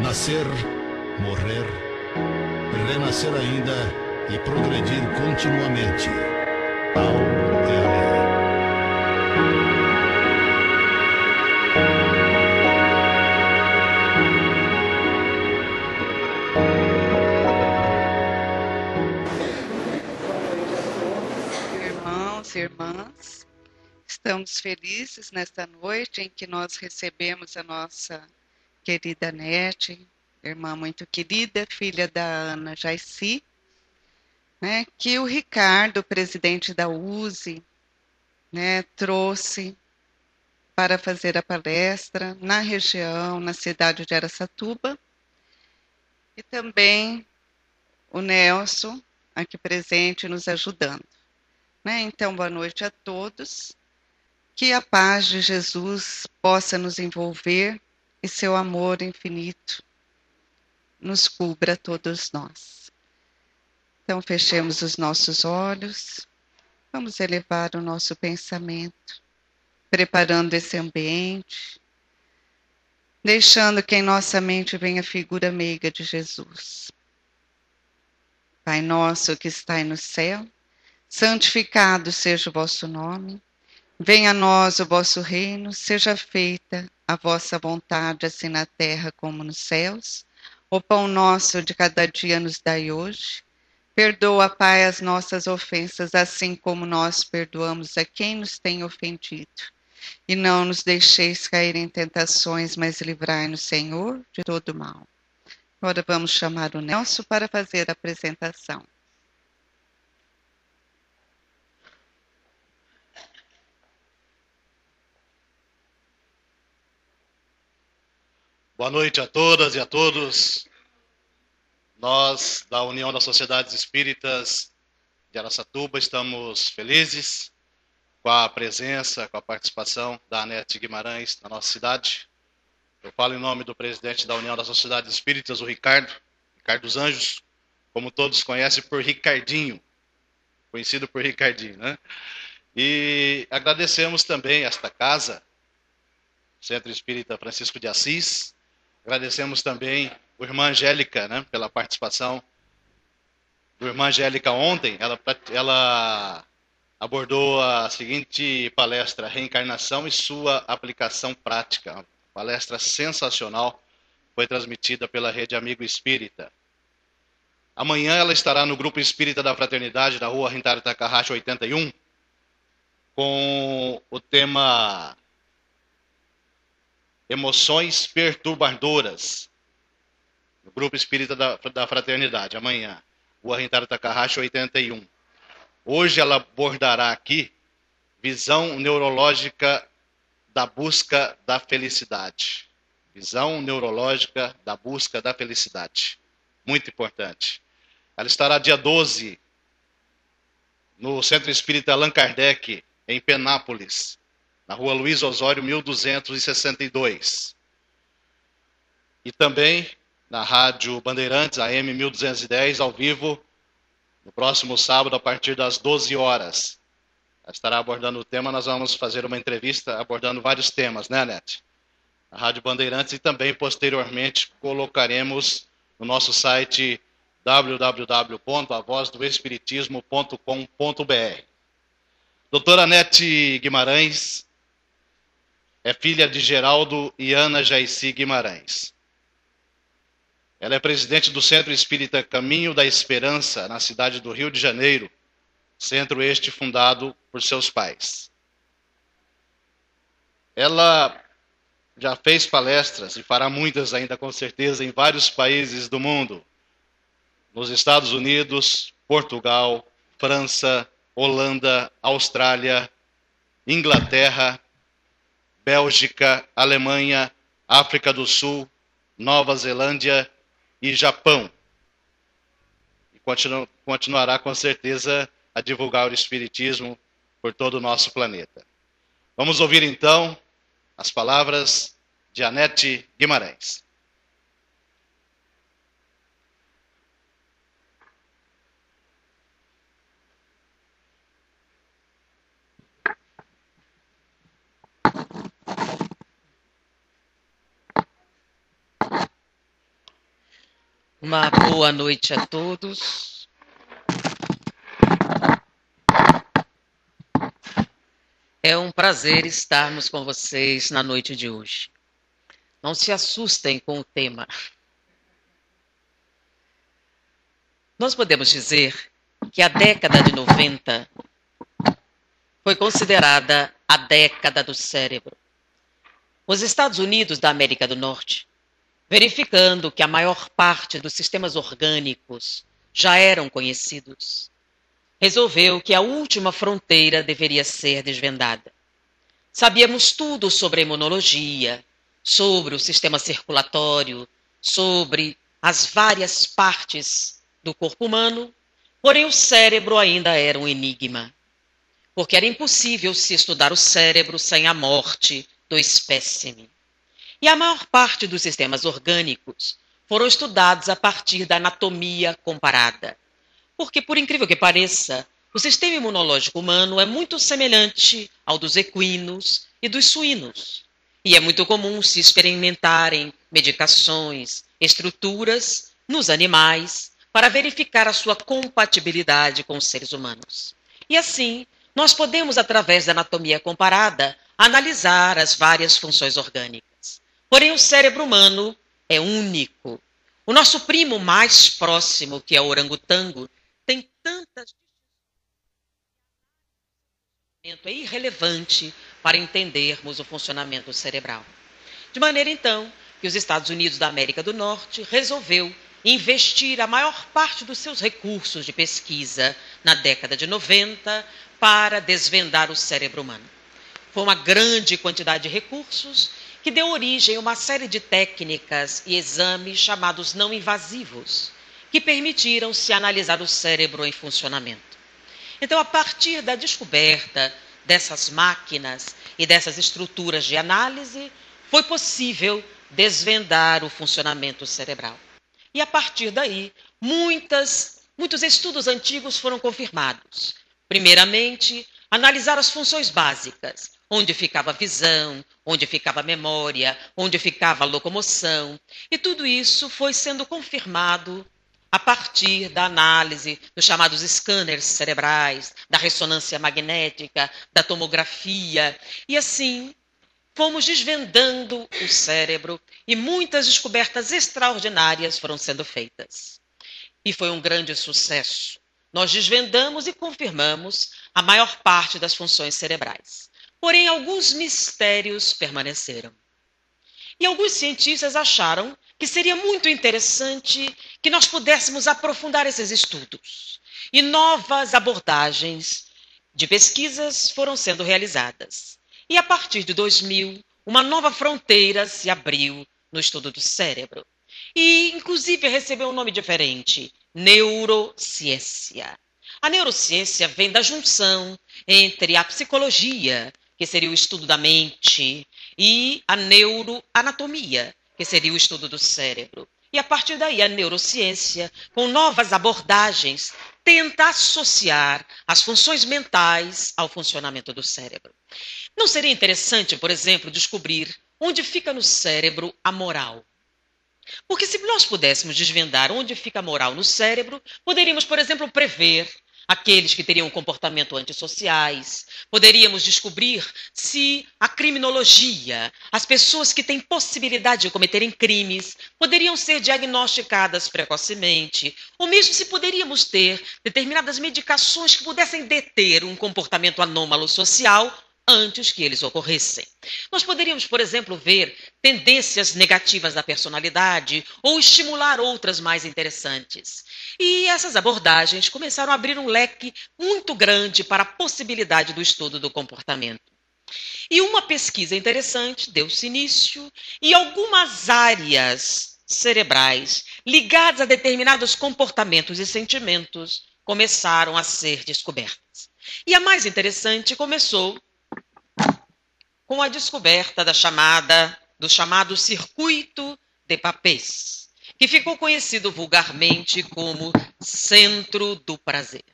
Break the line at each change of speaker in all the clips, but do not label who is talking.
Nascer, morrer, renascer ainda e progredir continuamente. Tal é a lei.
Irmãos e irmãs, estamos felizes nesta noite em que nós recebemos a nossa querida Nete, irmã muito querida, filha da Ana Jaici, né, que o Ricardo, presidente da USE, né, trouxe para fazer a palestra na região, na cidade de Araçatuba, e também o Nelson, aqui presente, nos ajudando. Né? Então, boa noite a todos. Que a paz de Jesus possa nos envolver e seu amor infinito nos cubra a todos nós. Então, fechemos os nossos olhos, vamos elevar o nosso pensamento, preparando esse ambiente, deixando que em nossa mente venha a figura meiga de Jesus. Pai nosso que estais no céu, santificado seja o vosso nome. Venha a nós o vosso reino, seja feita a vossa vontade, assim na terra como nos céus. O pão nosso de cada dia nos dai hoje. Perdoa, Pai, as nossas ofensas, assim como nós perdoamos a quem nos tem ofendido. E não nos deixeis cair em tentações, mas livrai-nos, Senhor, de todo mal. Agora vamos chamar o Nelson para fazer a apresentação.
Boa noite a todas e a todos. Nós, da União das Sociedades Espíritas de Araçatuba, estamos felizes com a presença, com a participação da Anete Guimarães na nossa cidade. Eu falo em nome do presidente da União das Sociedades Espíritas, o Ricardo dos Anjos, como todos conhecem por Ricardinho, conhecido por Ricardinho, né? E agradecemos também esta casa, Centro Espírita Francisco de Assis. Agradecemos também a irmã Angélica, né, pela participação do irmã Angélica ontem. Ela abordou a seguinte palestra: Reencarnação e sua aplicação prática. Uma palestra sensacional, foi transmitida pela Rede Amigo Espírita. Amanhã ela estará no Grupo Espírita da Fraternidade, na rua Rintaro Takahashi 81, com o tema Emoções Perturbadoras, no Grupo Espírita da Fraternidade, amanhã, Rua Rintaro Takahashi 81. Hoje ela abordará aqui visão neurológica da busca da felicidade. Visão neurológica da busca da felicidade. Muito importante. Ela estará dia 12 no Centro Espírita Allan Kardec, em Penápolis, na rua Luiz Osório, 1262. E também na Rádio Bandeirantes, AM 1210, ao vivo, no próximo sábado, a partir das 12 horas. Ela estará abordando o tema, nós vamos fazer uma entrevista abordando vários temas, né, Anete? A Rádio Bandeirantes, e também, posteriormente, colocaremos no nosso site www.avozdoespiritismo.com.br. Doutora Anete Guimarães é filha de Geraldo e Ana Jaici Guimarães. Ela é presidente do Centro Espírita Caminho da Esperança, na cidade do Rio de Janeiro, centro este fundado por seus pais. Ela já fez palestras, e fará muitas ainda com certeza, em vários países do mundo. Nos Estados Unidos, Portugal, França, Holanda, Austrália, Inglaterra, Bélgica, Alemanha, África do Sul, Nova Zelândia e Japão. E continuará com certeza a divulgar o Espiritismo por todo o nosso planeta. Vamos ouvir então as palavras de Anete Guimarães.
Uma boa noite a todos. É um prazer estarmos com vocês na noite de hoje. Não se assustem com o tema. Nós podemos dizer que a década de 90 foi considerada a década do cérebro. Os Estados Unidos da América do Norte, verificando que a maior parte dos sistemas orgânicos já eram conhecidos, resolveu que a última fronteira deveria ser desvendada. Sabíamos tudo sobre a imunologia, sobre o sistema circulatório, sobre as várias partes do corpo humano, porém o cérebro ainda era um enigma, porque era impossível se estudar o cérebro sem a morte do espécime. E a maior parte dos sistemas orgânicos foram estudados a partir da anatomia comparada. Porque, por incrível que pareça, o sistema imunológico humano é muito semelhante ao dos equinos e dos suínos. E é muito comum se experimentarem medicações, estruturas nos animais para verificar a sua compatibilidade com os seres humanos. E assim, nós podemos, através da anatomia comparada, analisar as várias funções orgânicas. Porém, o cérebro humano é único. O nosso primo mais próximo, que é o orangotango, tem tantas... É irrelevante para entendermos o funcionamento cerebral. De maneira, então, que os Estados Unidos da América do Norte resolveu investir a maior parte dos seus recursos de pesquisa na década de 90 para desvendar o cérebro humano. Foi uma grande quantidade de recursos que deu origem a uma série de técnicas e exames chamados não invasivos, que permitiram se analisar o cérebro em funcionamento. Então, a partir da descoberta dessas máquinas e dessas estruturas de análise, foi possível desvendar o funcionamento cerebral. E a partir daí, muitos estudos antigos foram confirmados. Primeiramente, analisar as funções básicas, onde ficava a visão, onde ficava a memória, onde ficava a locomoção. E tudo isso foi sendo confirmado a partir da análise dos chamados scanners cerebrais, da ressonância magnética, da tomografia. E assim, fomos desvendando o cérebro e muitas descobertas extraordinárias foram sendo feitas. E foi um grande sucesso. Nós desvendamos e confirmamos a maior parte das funções cerebrais. Porém, alguns mistérios permaneceram. E alguns cientistas acharam que seria muito interessante que nós pudéssemos aprofundar esses estudos. E novas abordagens de pesquisas foram sendo realizadas. E a partir de 2000, uma nova fronteira se abriu no estudo do cérebro. E, inclusive, recebeu um nome diferente, neurociência. A neurociência vem da junção entre a psicologia, que seria o estudo da mente, e a neuroanatomia, que seria o estudo do cérebro. E a partir daí, a neurociência, com novas abordagens, tenta associar as funções mentais ao funcionamento do cérebro. Não seria interessante, por exemplo, descobrir onde fica no cérebro a moral? Porque se nós pudéssemos desvendar onde fica a moral no cérebro, poderíamos, por exemplo, prever aqueles que teriam comportamento antissociais, poderíamos descobrir se a criminologia, as pessoas que têm possibilidade de cometerem crimes, poderiam ser diagnosticadas precocemente, ou mesmo se poderíamos ter determinadas medicações que pudessem deter um comportamento anômalo social antes que eles ocorressem. Nós poderíamos, por exemplo, ver tendências negativas da personalidade ou estimular outras mais interessantes. E essas abordagens começaram a abrir um leque muito grande para a possibilidade do estudo do comportamento. E uma pesquisa interessante deu-se início e algumas áreas cerebrais ligadas a determinados comportamentos e sentimentos começaram a ser descobertas. E a mais interessante começou com a descoberta do chamado circuito de Papez, que ficou conhecido vulgarmente como centro do prazer.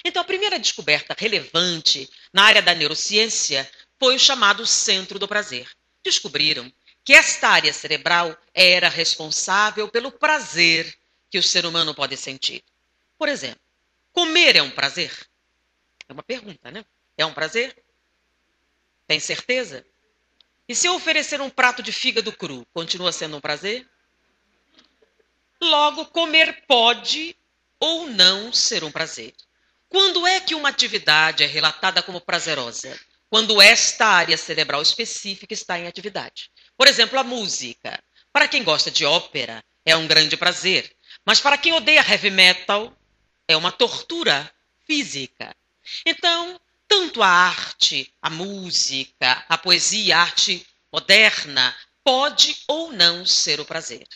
Então, a primeira descoberta relevante na área da neurociência foi o chamado centro do prazer. Descobriram que esta área cerebral era responsável pelo prazer que o ser humano pode sentir. Por exemplo, comer é um prazer? É uma pergunta, né? É um prazer? Tem certeza? E se eu oferecer um prato de fígado cru, continua sendo um prazer? Logo, comer pode ou não ser um prazer. Quando é que uma atividade é relatada como prazerosa? Quando esta área cerebral específica está em atividade. Por exemplo, a música. Para quem gosta de ópera, é um grande prazer. Mas para quem odeia heavy metal, é uma tortura física. Então, tanto a arte, a música, a poesia, a arte moderna, pode ou não ser o prazer.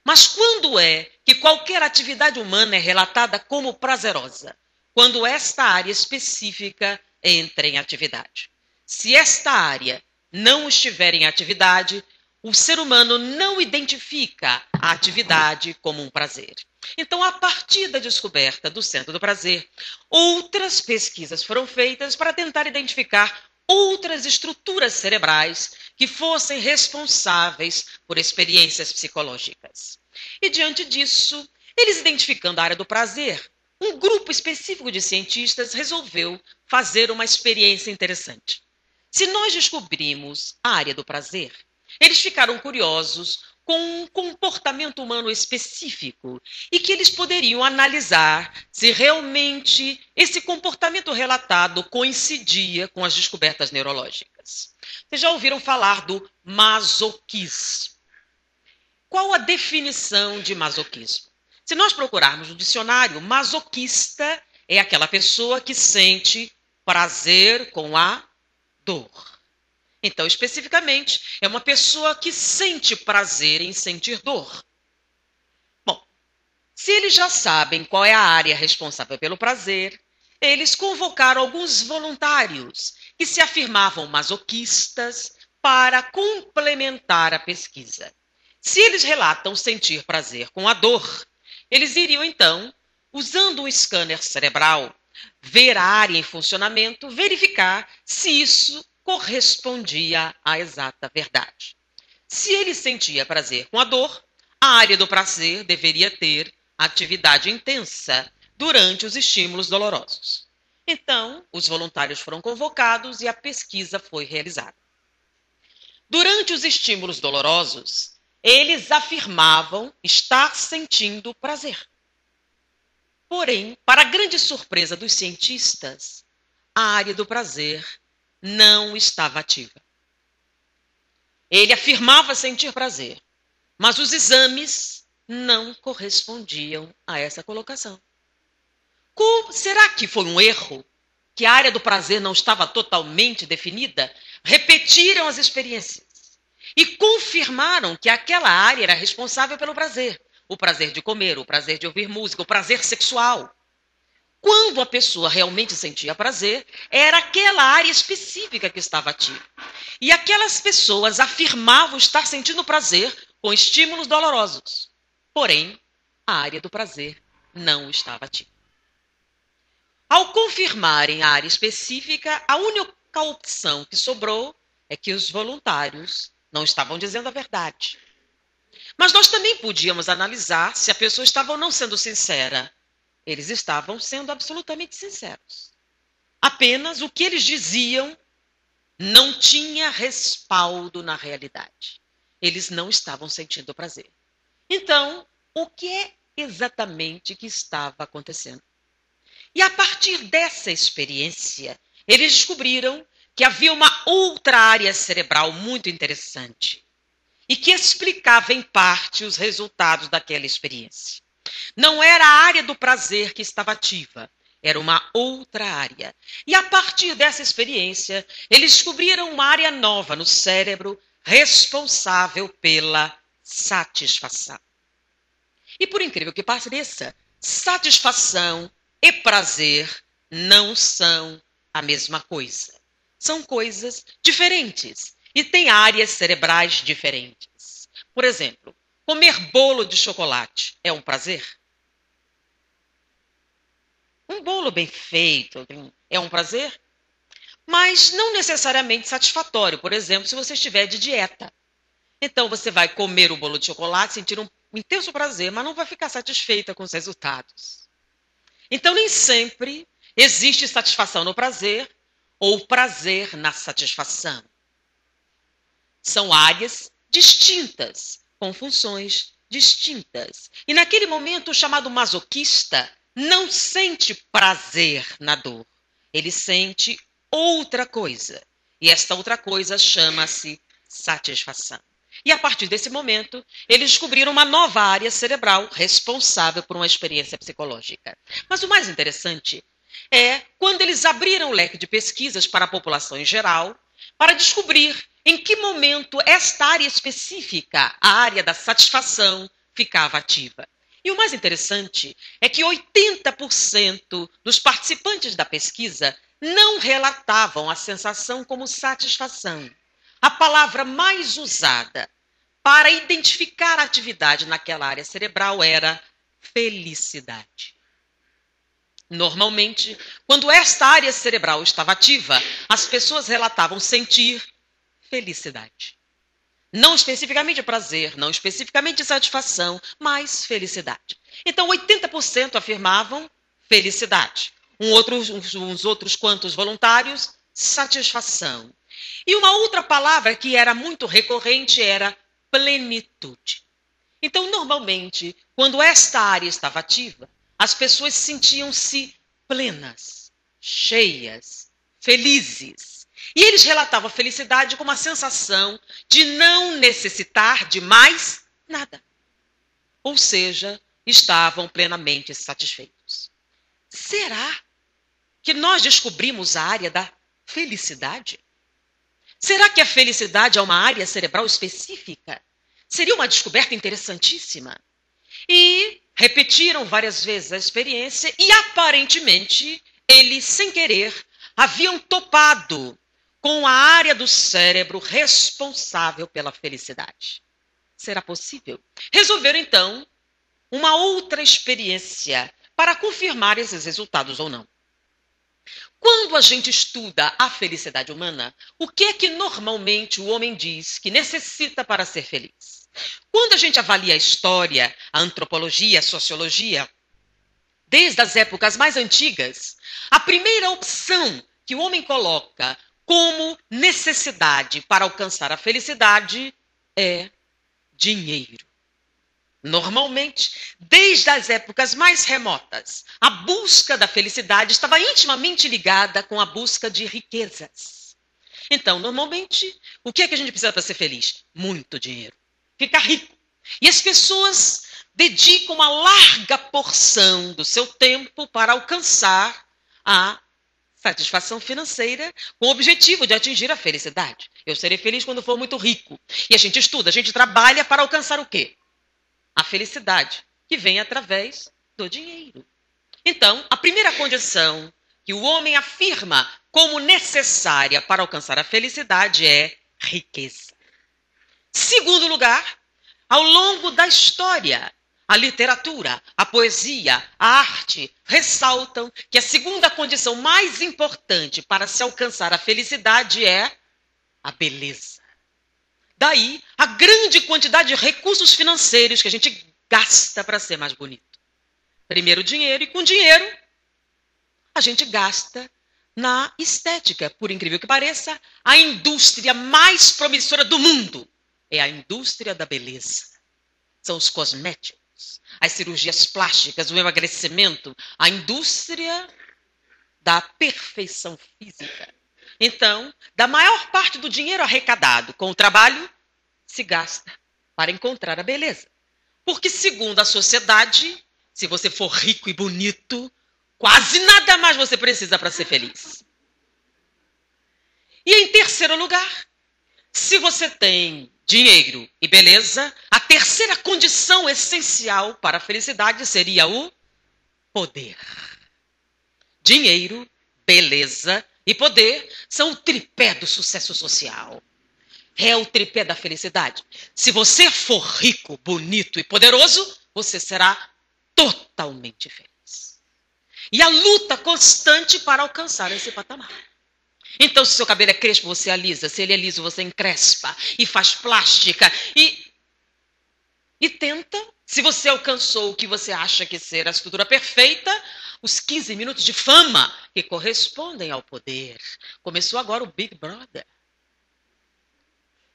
Mas quando é que qualquer atividade humana é relatada como prazerosa? Quando esta área específica entra em atividade. Se esta área não estiver em atividade, o ser humano não identifica a atividade como um prazer. Então, a partir da descoberta do centro do prazer, outras pesquisas foram feitas para tentar identificar outras estruturas cerebrais que fossem responsáveis por experiências psicológicas. E, diante disso, eles identificando a área do prazer, um grupo específico de cientistas resolveu fazer uma experiência interessante. Se nós descobrimos a área do prazer, eles ficaram curiosos com um comportamento humano específico e que eles poderiam analisar se realmente esse comportamento relatado coincidia com as descobertas neurológicas. Vocês já ouviram falar do masoquismo? Qual a definição de masoquismo? Se nós procurarmos no dicionário, masoquista é aquela pessoa que sente prazer com a dor. Então, especificamente, é uma pessoa que sente prazer em sentir dor. Bom, se eles já sabem qual é a área responsável pelo prazer, eles convocaram alguns voluntários que se afirmavam masoquistas para complementar a pesquisa. Se eles relatam sentir prazer com a dor, eles iriam, então, usando um scanner cerebral, ver a área em funcionamento, verificar se isso correspondia à exata verdade. Se ele sentia prazer com a dor, a área do prazer deveria ter atividade intensa durante os estímulos dolorosos. Então, os voluntários foram convocados e a pesquisa foi realizada. Durante os estímulos dolorosos, eles afirmavam estar sentindo prazer. Porém, para a grande surpresa dos cientistas, a área do prazer não estava ativa. Ele afirmava sentir prazer, mas os exames não correspondiam a essa colocação. Será que foi um erro? Que a área do prazer não estava totalmente definida? Repetiram as experiências e confirmaram que aquela área era responsável pelo prazer. O prazer de comer, o prazer de ouvir música, o prazer sexual. Quando a pessoa realmente sentia prazer, era aquela área específica que estava ativa. E aquelas pessoas afirmavam estar sentindo prazer com estímulos dolorosos. Porém, a área do prazer não estava ativa. Ao confirmarem a área específica, a única opção que sobrou é que os voluntários não estavam dizendo a verdade. Mas nós também podíamos analisar se a pessoa estava ou não sendo sincera. Eles estavam sendo absolutamente sinceros. Apenas o que eles diziam não tinha respaldo na realidade. Eles não estavam sentindo prazer. Então, o que é exatamente que estava acontecendo? E a partir dessa experiência, eles descobriram que havia uma outra área cerebral muito interessante e que explicava em parte os resultados daquela experiência. Não era a área do prazer que estava ativa, era uma outra área. E a partir dessa experiência, eles descobriram uma área nova no cérebro responsável pela satisfação. E por incrível que pareça, satisfação e prazer não são a mesma coisa. São coisas diferentes e têm áreas cerebrais diferentes. Por exemplo, comer bolo de chocolate é um prazer? Um bolo bem feito é um prazer? Mas não necessariamente satisfatório. Por exemplo, se você estiver de dieta. Então, você vai comer o bolo de chocolate, sentir intenso prazer, mas não vai ficar satisfeita com os resultados. Então, nem sempre existe satisfação no prazer ou prazer na satisfação. São áreas distintas, com funções distintas. E naquele momento, o chamado masoquista não sente prazer na dor. Ele sente outra coisa. E esta outra coisa chama-se satisfação. E a partir desse momento, eles descobriram uma nova área cerebral responsável por uma experiência psicológica. Mas o mais interessante é quando eles abriram o leque de pesquisas para a população em geral, para descobrir em que momento esta área específica, a área da satisfação, ficava ativa. E o mais interessante é que 80% dos participantes da pesquisa não relatavam a sensação como satisfação. A palavra mais usada para identificar a atividade naquela área cerebral era felicidade. Normalmente, quando esta área cerebral estava ativa, as pessoas relatavam sentir felicidade. Não especificamente prazer, não especificamente satisfação, mas felicidade. Então, 80% afirmavam felicidade. Uns outros quantos voluntários, satisfação. E uma outra palavra que era muito recorrente era plenitude. Então, normalmente, quando esta área estava ativa, as pessoas sentiam-se plenas, cheias, felizes. E eles relatavam a felicidade como a sensação de não necessitar de mais nada. Ou seja, estavam plenamente satisfeitos. Será que nós descobrimos a área da felicidade? Será que a felicidade é uma área cerebral específica? Seria uma descoberta interessantíssima. E repetiram várias vezes a experiência e, aparentemente, eles, sem querer, haviam topado com a área do cérebro responsável pela felicidade. Será possível? Resolveram, então, uma outra experiência para confirmar esses resultados ou não. Quando a gente estuda a felicidade humana, o que é que normalmente o homem diz que necessita para ser feliz? Quando a gente avalia a história, a antropologia, a sociologia, desde as épocas mais antigas, a primeira opção que o homem coloca como necessidade para alcançar a felicidade é dinheiro. Normalmente, desde as épocas mais remotas, a busca da felicidade estava intimamente ligada com a busca de riquezas. Então, normalmente, o que é que a gente precisa para ser feliz? Muito dinheiro. Ficar rico. E as pessoas dedicam uma larga porção do seu tempo para alcançar a satisfação financeira com o objetivo de atingir a felicidade. Eu serei feliz quando for muito rico. E a gente estuda, a gente trabalha para alcançar o quê? A felicidade, que vem através do dinheiro. Então, a primeira condição que o homem afirma como necessária para alcançar a felicidade é riqueza. Segundo lugar, ao longo da história, a literatura, a poesia, a arte ressaltam que a segunda condição mais importante para se alcançar a felicidade é a beleza. Daí, a grande quantidade de recursos financeiros que a gente gasta para ser mais bonito. Primeiro dinheiro, e com dinheiro a gente gasta na estética. Por incrível que pareça, a indústria mais promissora do mundo é a indústria da beleza. São os cosméticos, as cirurgias plásticas, o emagrecimento, a indústria da perfeição física. Então, da maior parte do dinheiro arrecadado com o trabalho, se gasta para encontrar a beleza. Porque, segundo a sociedade, se você for rico e bonito, quase nada mais você precisa para ser feliz. E em terceiro lugar, se você tem dinheiro e beleza, a terceira condição essencial para a felicidade seria o poder. Dinheiro, beleza e poder são o tripé do sucesso social. É o tripé da felicidade. Se você for rico, bonito e poderoso, você será totalmente feliz. E a luta constante para alcançar esse patamar. Então, se seu cabelo é crespo, você alisa. Se ele é liso, você encrespa e faz plástica. E e tenta, se você alcançou o que você acha que ser a estrutura perfeita, os 15 minutos de fama que correspondem ao poder. Começou agora o Big Brother.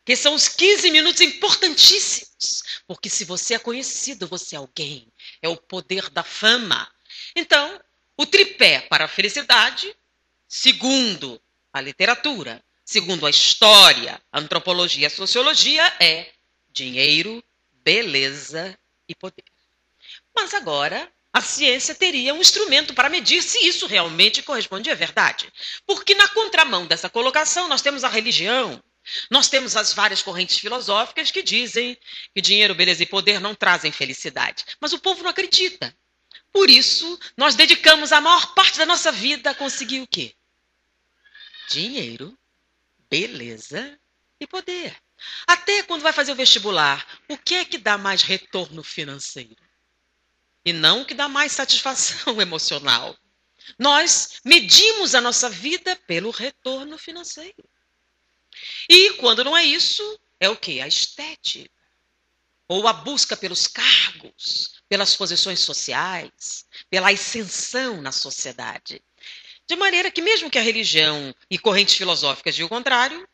Que são os 15 minutos importantíssimos. Porque se você é conhecido, você é alguém. É o poder da fama. Então, o tripé para a felicidade, segundo a literatura, segundo a história, a antropologia e a sociologia, é dinheiro, beleza e poder. Mas agora, a ciência teria um instrumento para medir se isso realmente corresponde à verdade. Porque na contramão dessa colocação, nós temos a religião, nós temos as várias correntes filosóficas que dizem que dinheiro, beleza e poder não trazem felicidade. Mas o povo não acredita. Por isso, nós dedicamos a maior parte da nossa vida a conseguir o quê? Dinheiro, beleza e poder. Até quando vai fazer o vestibular, o que é que dá mais retorno financeiro? E não o que dá mais satisfação emocional. Nós medimos a nossa vida pelo retorno financeiro. E quando não é isso, é o quê? A estética. Ou a busca pelos cargos, pelas posições sociais, pela ascensão na sociedade. De maneira que mesmo que a religião e correntes filosóficas digam o contrário,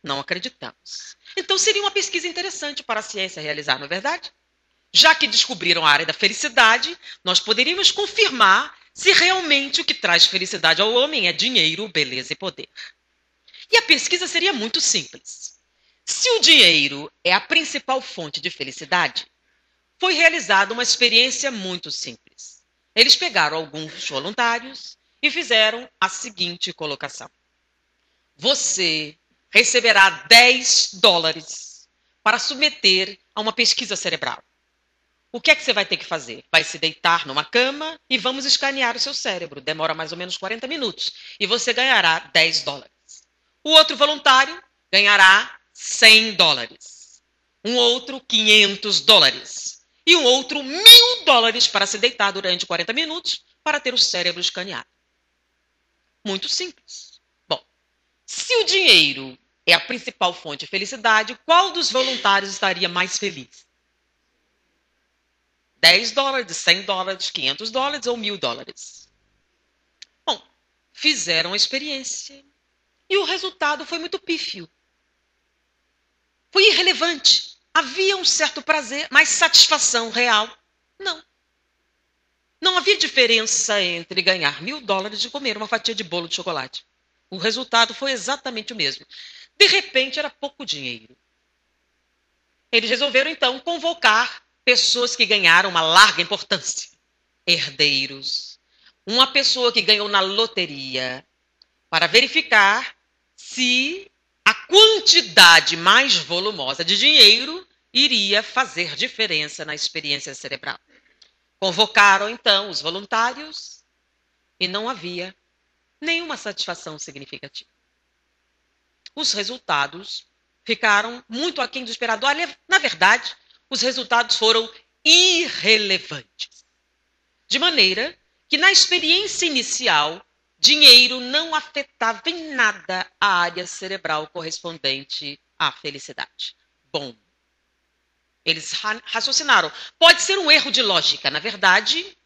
não acreditamos. Então seria uma pesquisa interessante para a ciência realizar, não é verdade? Já que descobriram a área da felicidade, nós poderíamos confirmar se realmente o que traz felicidade ao homem é dinheiro, beleza e poder. E a pesquisa seria muito simples. Se o dinheiro é a principal fonte de felicidade, foi realizada uma experiência muito simples. Eles pegaram alguns voluntários e fizeram a seguinte colocação. Você receberá $10 para submeter a uma pesquisa cerebral. O que é que você vai ter que fazer? Vai se deitar numa cama e vamos escanear o seu cérebro. Demora mais ou menos 40 minutos. E você ganhará $10. O outro voluntário ganhará $100. Um outro, $500. E um outro, $1.000 para se deitar durante 40 minutos para ter o cérebro escaneado. Muito simples. Bom, se o dinheiro é a principal fonte de felicidade, qual dos voluntários estaria mais feliz? $10, $100, $500 ou $1.000? Bom, fizeram a experiência e o resultado foi muito pífio. Foi irrelevante. Havia um certo prazer, mas satisfação real, não. Não havia diferença entre ganhar $1.000 e comer uma fatia de bolo de chocolate. O resultado foi exatamente o mesmo. De repente, era pouco dinheiro. Eles resolveram, então, convocar pessoas que ganharam uma larga importância. Herdeiros. Uma pessoa que ganhou na loteria. Para verificar se a quantidade mais volumosa de dinheiro iria fazer diferença na experiência cerebral. Convocaram, então, os voluntários e não havia nenhuma satisfação significativa. Os resultados ficaram muito aquém do esperado. Olha, na verdade, os resultados foram irrelevantes. De maneira que, na experiência inicial, dinheiro não afetava em nada a área cerebral correspondente à felicidade. Bom, eles raciocinaram. Pode ser um erro de lógica. Na verdade,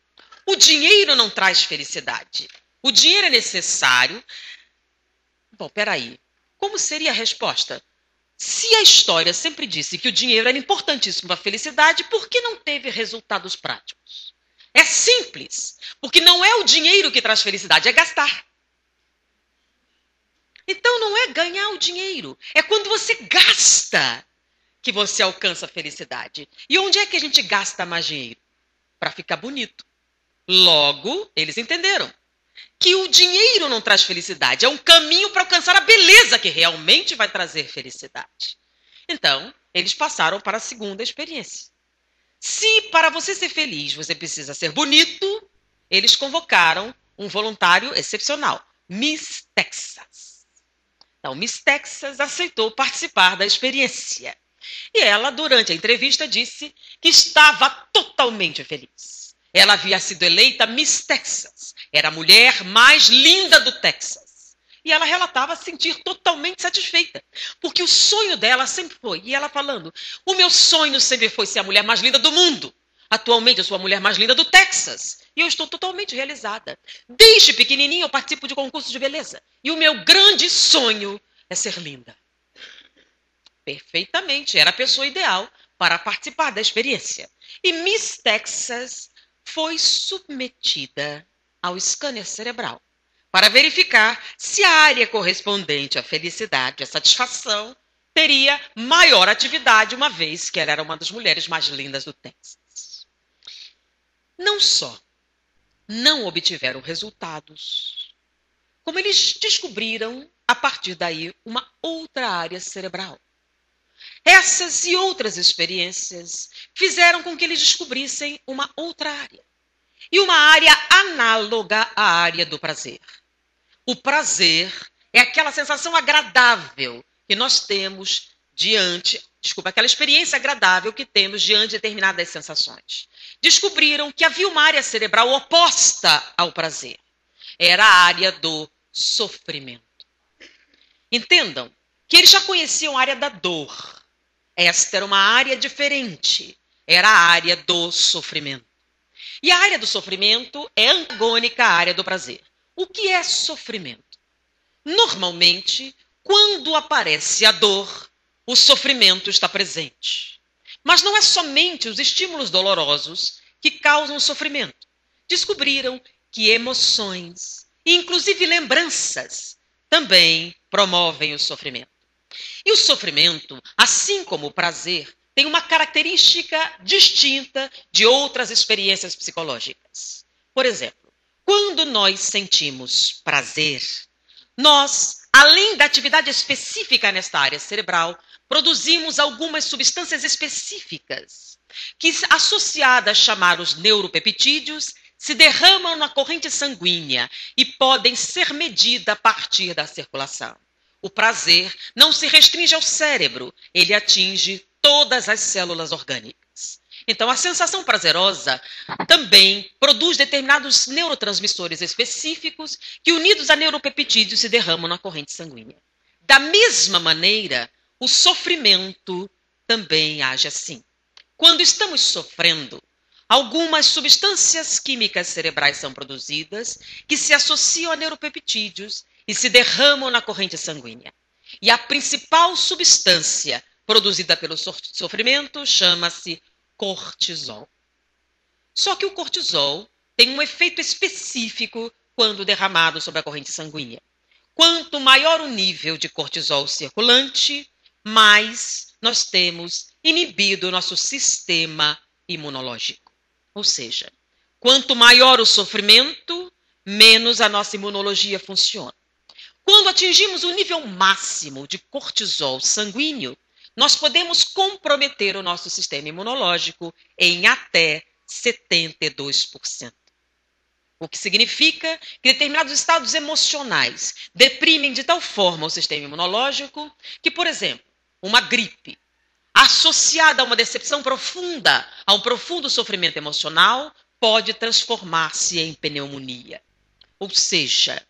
o dinheiro não traz felicidade. O dinheiro é necessário. Bom, peraí. Como seria a resposta? Se a história sempre disse que o dinheiro era importantíssimo para a felicidade, por que não teve resultados práticos? É simples. Porque não é o dinheiro que traz felicidade, é gastar. Então não é ganhar o dinheiro. É quando você gasta que você alcança a felicidade. E onde é que a gente gasta mais dinheiro? Para ficar bonito. Logo, eles entenderam que o dinheiro não traz felicidade, é um caminho para alcançar a beleza que realmente vai trazer felicidade. Então, eles passaram para a segunda experiência. Se para você ser feliz você precisa ser bonito, eles convocaram um voluntário excepcional, Miss Texas. Então, Miss Texas aceitou participar da experiência. E ela, durante a entrevista, disse que estava totalmente feliz. Ela havia sido eleita Miss Texas. Era a mulher mais linda do Texas. E ela relatava se sentir totalmente satisfeita, porque o sonho dela sempre foi, e ela falando, o meu sonho sempre foi ser a mulher mais linda do mundo. Atualmente eu sou a mulher mais linda do Texas, e eu estou totalmente realizada. Desde pequenininha eu participo de concursos de beleza, e o meu grande sonho é ser linda. Perfeitamente, era a pessoa ideal para participar da experiência. E Miss Texas foi submetida ao scanner cerebral para verificar se a área correspondente à felicidade, à satisfação, teria maior atividade, uma vez que ela era uma das mulheres mais lindas do Texas. Não só não obtiveram resultados, como eles descobriram, a partir daí, uma outra área cerebral. Essas e outras experiências fizeram com que eles descobrissem uma outra área. E uma área análoga à área do prazer. O prazer é aquela sensação agradável que nós temos aquela experiência agradável que temos diante de determinadas sensações. Descobriram que havia uma área cerebral oposta ao prazer. Era a área do sofrimento. Entendam que eles já conheciam a área da dor. Esta era uma área diferente. Era a área do sofrimento. E a área do sofrimento é antagônica à área do prazer. O que é sofrimento? Normalmente, quando aparece a dor, o sofrimento está presente. Mas não é somente os estímulos dolorosos que causam sofrimento. Descobriram que emoções, inclusive lembranças, também promovem o sofrimento. E o sofrimento, assim como o prazer, tem uma característica distinta de outras experiências psicológicas. Por exemplo, quando nós sentimos prazer, nós, além da atividade específica nesta área cerebral, produzimos algumas substâncias específicas que, associadas a chamados neuropeptídeos, se derramam na corrente sanguínea e podem ser medidas a partir da circulação. O prazer não se restringe ao cérebro, ele atinge todas as células orgânicas. Então, a sensação prazerosa também produz determinados neurotransmissores específicos que, unidos a neuropeptídeos, se derramam na corrente sanguínea. Da mesma maneira, o sofrimento também age assim. Quando estamos sofrendo, algumas substâncias químicas cerebrais são produzidas que se associam a neuropeptídeos e se derramam na corrente sanguínea. E a principal substância produzida pelo sofrimento chama-se cortisol. Só que o cortisol tem um efeito específico quando derramado sobre a corrente sanguínea. Quanto maior o nível de cortisol circulante, mais nós temos inibido o nosso sistema imunológico. Ou seja, quanto maior o sofrimento, menos a nossa imunologia funciona. Quando atingimos o nível máximo de cortisol sanguíneo, nós podemos comprometer o nosso sistema imunológico em até 72%. O que significa que determinados estados emocionais deprimem de tal forma o sistema imunológico que, por exemplo, uma gripe associada a uma decepção profunda, a um profundo sofrimento emocional, pode transformar-se em pneumonia. Ou seja,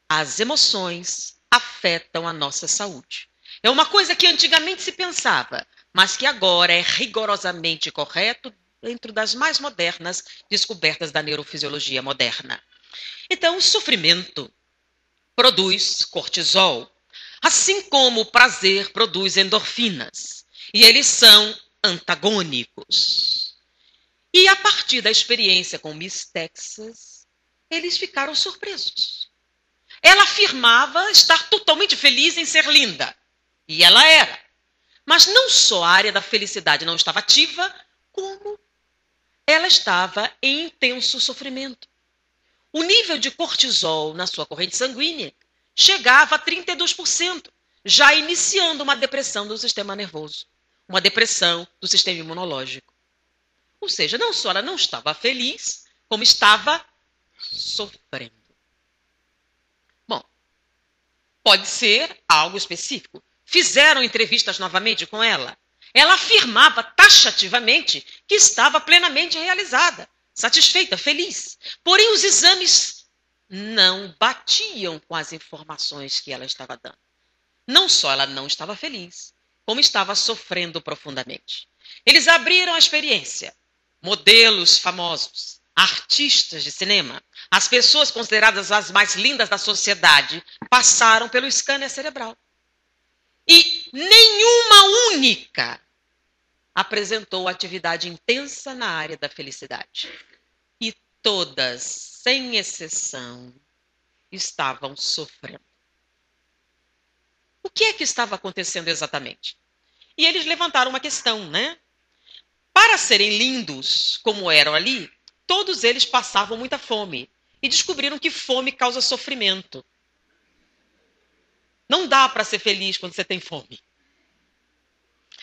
as emoções afetam a nossa saúde. É uma coisa que antigamente se pensava, mas que agora é rigorosamente correto dentro das mais modernas descobertas da neurofisiologia moderna. Então, o sofrimento produz cortisol, assim como o prazer produz endorfinas, e eles são antagônicos. E a partir da experiência com Miss Texas, eles ficaram surpresos. Ela afirmava estar totalmente feliz em ser linda. E ela era. Mas não só a área da felicidade não estava ativa, como ela estava em intenso sofrimento. O nível de cortisol na sua corrente sanguínea chegava a 32%, já iniciando uma depressão do sistema nervoso, uma depressão do sistema imunológico. Ou seja, não só ela não estava feliz, como estava sofrendo. Bom, pode ser algo específico. Fizeram entrevistas novamente com ela. Ela afirmava taxativamente que estava plenamente realizada, satisfeita, feliz. Porém, os exames não batiam com as informações que ela estava dando. Não só ela não estava feliz, como estava sofrendo profundamente. Eles abriram a experiência. Modelos famosos, artistas de cinema, as pessoas consideradas as mais lindas da sociedade passaram pelo scanner cerebral. E nenhuma única apresentou atividade intensa na área da felicidade. E todas, sem exceção, estavam sofrendo. O que é que estava acontecendo exatamente? E eles levantaram uma questão, né? Para serem lindos como eram ali, todos eles passavam muita fome e descobriram que fome causa sofrimento. Não dá para ser feliz quando você tem fome.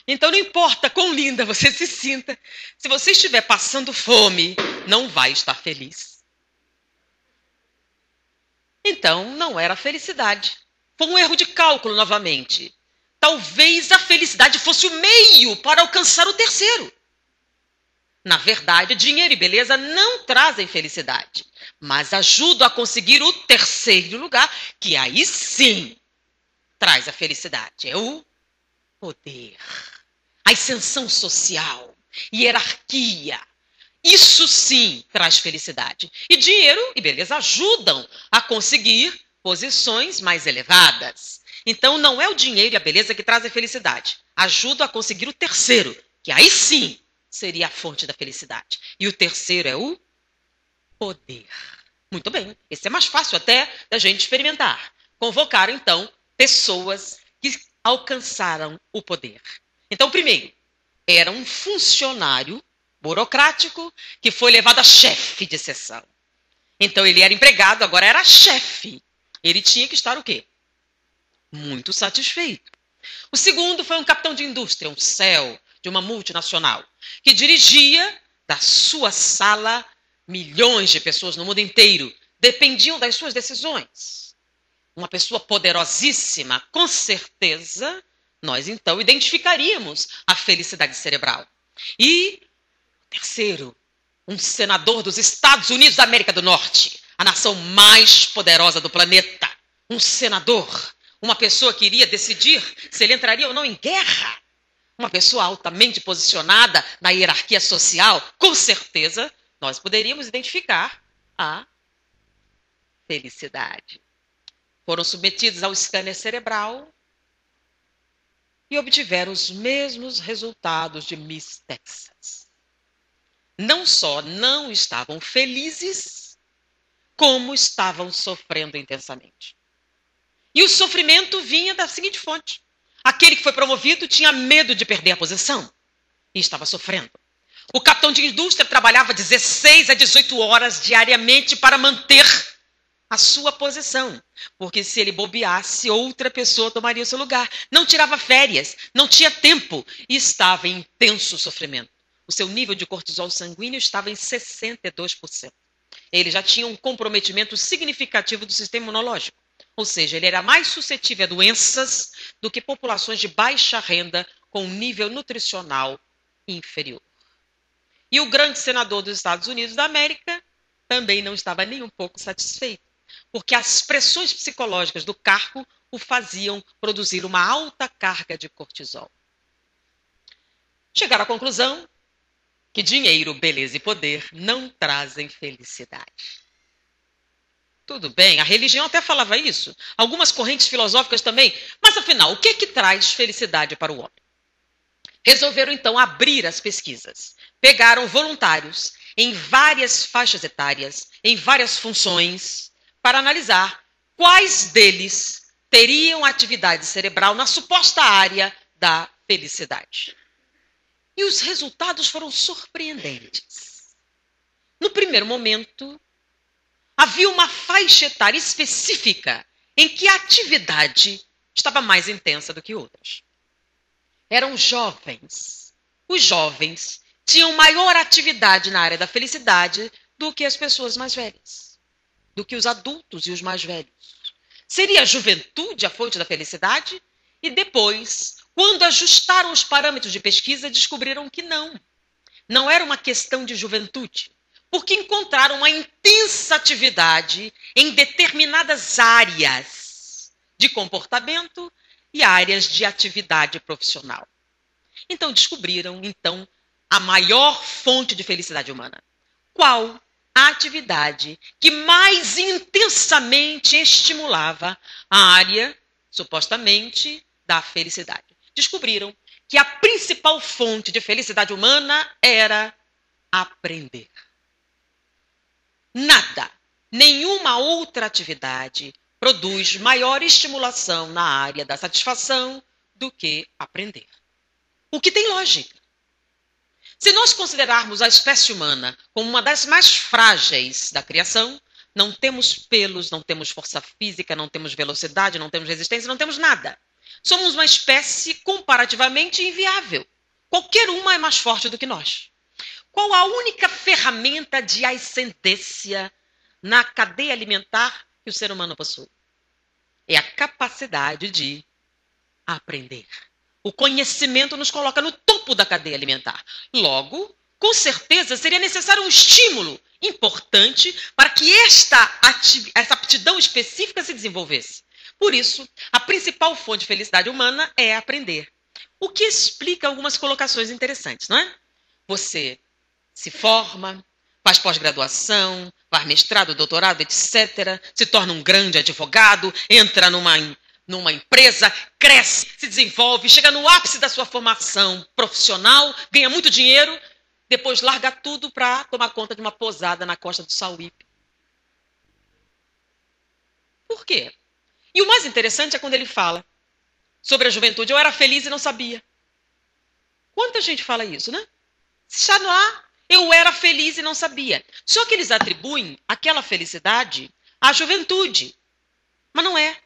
Então não importa quão linda você se sinta, se você estiver passando fome, não vai estar feliz. Então não era felicidade. Foi um erro de cálculo novamente. Talvez a felicidade fosse o meio para alcançar o terceiro. Na verdade, dinheiro e beleza não trazem felicidade, mas ajudam a conseguir o terceiro lugar, que aí sim traz a felicidade. É o poder, a ascensão social, hierarquia. Isso sim traz felicidade. E dinheiro e beleza ajudam a conseguir posições mais elevadas. Então não é o dinheiro e a beleza que trazem felicidade. Ajudam a conseguir o terceiro, que aí sim seria a fonte da felicidade. E o terceiro é o poder. Muito bem, esse é mais fácil até da gente experimentar. Convocaram, então, pessoas que alcançaram o poder. Então, primeiro, era um funcionário burocrático que foi levado a chefe de seção. Então, ele era empregado, agora era chefe. Ele tinha que estar o quê? Muito satisfeito. O segundo foi um capitão de indústria, um CEO de uma multinacional, que dirigia da sua sala milhões de pessoas no mundo inteiro, dependiam das suas decisões. Uma pessoa poderosíssima, com certeza, nós então identificaríamos a felicidade cerebral. E, terceiro, um senador dos Estados Unidos da América do Norte, a nação mais poderosa do planeta. Um senador, uma pessoa que iria decidir se ele entraria ou não em guerra. Uma pessoa altamente posicionada na hierarquia social, com certeza, nós poderíamos identificar a felicidade. Foram submetidos ao scanner cerebral e obtiveram os mesmos resultados de Miss Texas. Não só não estavam felizes, como estavam sofrendo intensamente. E o sofrimento vinha da seguinte fonte. Aquele que foi promovido tinha medo de perder a posição e estava sofrendo. O capitão de indústria trabalhava 16 a 18 horas diariamente para manter a sua posição, porque se ele bobeasse, outra pessoa tomaria o seu lugar. Não tirava férias, não tinha tempo e estava em intenso sofrimento. O seu nível de cortisol sanguíneo estava em 62%. Ele já tinha um comprometimento significativo do sistema imunológico, ou seja, ele era mais suscetível a doenças do que populações de baixa renda com um nível nutricional inferior. E o grande senador dos Estados Unidos da América também não estava nem um pouco satisfeito, porque as pressões psicológicas do cargo o faziam produzir uma alta carga de cortisol. Chegaram à conclusão que dinheiro, beleza e poder não trazem felicidade. Tudo bem, a religião até falava isso, algumas correntes filosóficas também, mas afinal, o que é que traz felicidade para o homem? Resolveram então abrir as pesquisas. Pegaram voluntários em várias faixas etárias, em várias funções, para analisar quais deles teriam atividade cerebral na suposta área da felicidade. E os resultados foram surpreendentes. No primeiro momento, havia uma faixa etária específica em que a atividade estava mais intensa do que outras. Eram jovens. Os jovens tinham maior atividade na área da felicidade do que as pessoas mais velhas, do que os adultos e os mais velhos. Seria a juventude a fonte da felicidade? E depois, quando ajustaram os parâmetros de pesquisa, descobriram que não. Não era uma questão de juventude. porque encontraram uma intensa atividade em determinadas áreas de comportamento e áreas de atividade profissional. Então, descobriram, a maior fonte de felicidade humana. Qual a atividade que mais intensamente estimulava a área, supostamente, da felicidade? Descobriram que a principal fonte de felicidade humana era aprender. Nada, nenhuma outra atividade produz maior estimulação na área da satisfação do que aprender. O que tem lógica. Se nós considerarmos a espécie humana como uma das mais frágeis da criação, não temos pelos, não temos força física, não temos velocidade, não temos resistência, não temos nada. Somos uma espécie comparativamente inviável. Qualquer uma é mais forte do que nós. Qual a única ferramenta de ascendência na cadeia alimentar que o ser humano possui? É a capacidade de aprender. O conhecimento nos coloca no topo da cadeia alimentar. Logo, com certeza, seria necessário um estímulo importante para que essa aptidão específica se desenvolvesse. Por isso, a principal fonte de felicidade humana é aprender. O que explica algumas colocações interessantes, não é? Você se forma, faz pós-graduação, faz mestrado, doutorado, etc., se torna um grande advogado, entra numa empresa, cresce, se desenvolve, chega no ápice da sua formação profissional, ganha muito dinheiro, depois larga tudo para tomar conta de uma posada na costa do Sauípe. Por quê? E o mais interessante é quando ele fala sobre a juventude. Eu era feliz e não sabia. Quanta gente fala isso, né? Está lá, eu era feliz e não sabia. Só que eles atribuem aquela felicidade à juventude. Mas não é.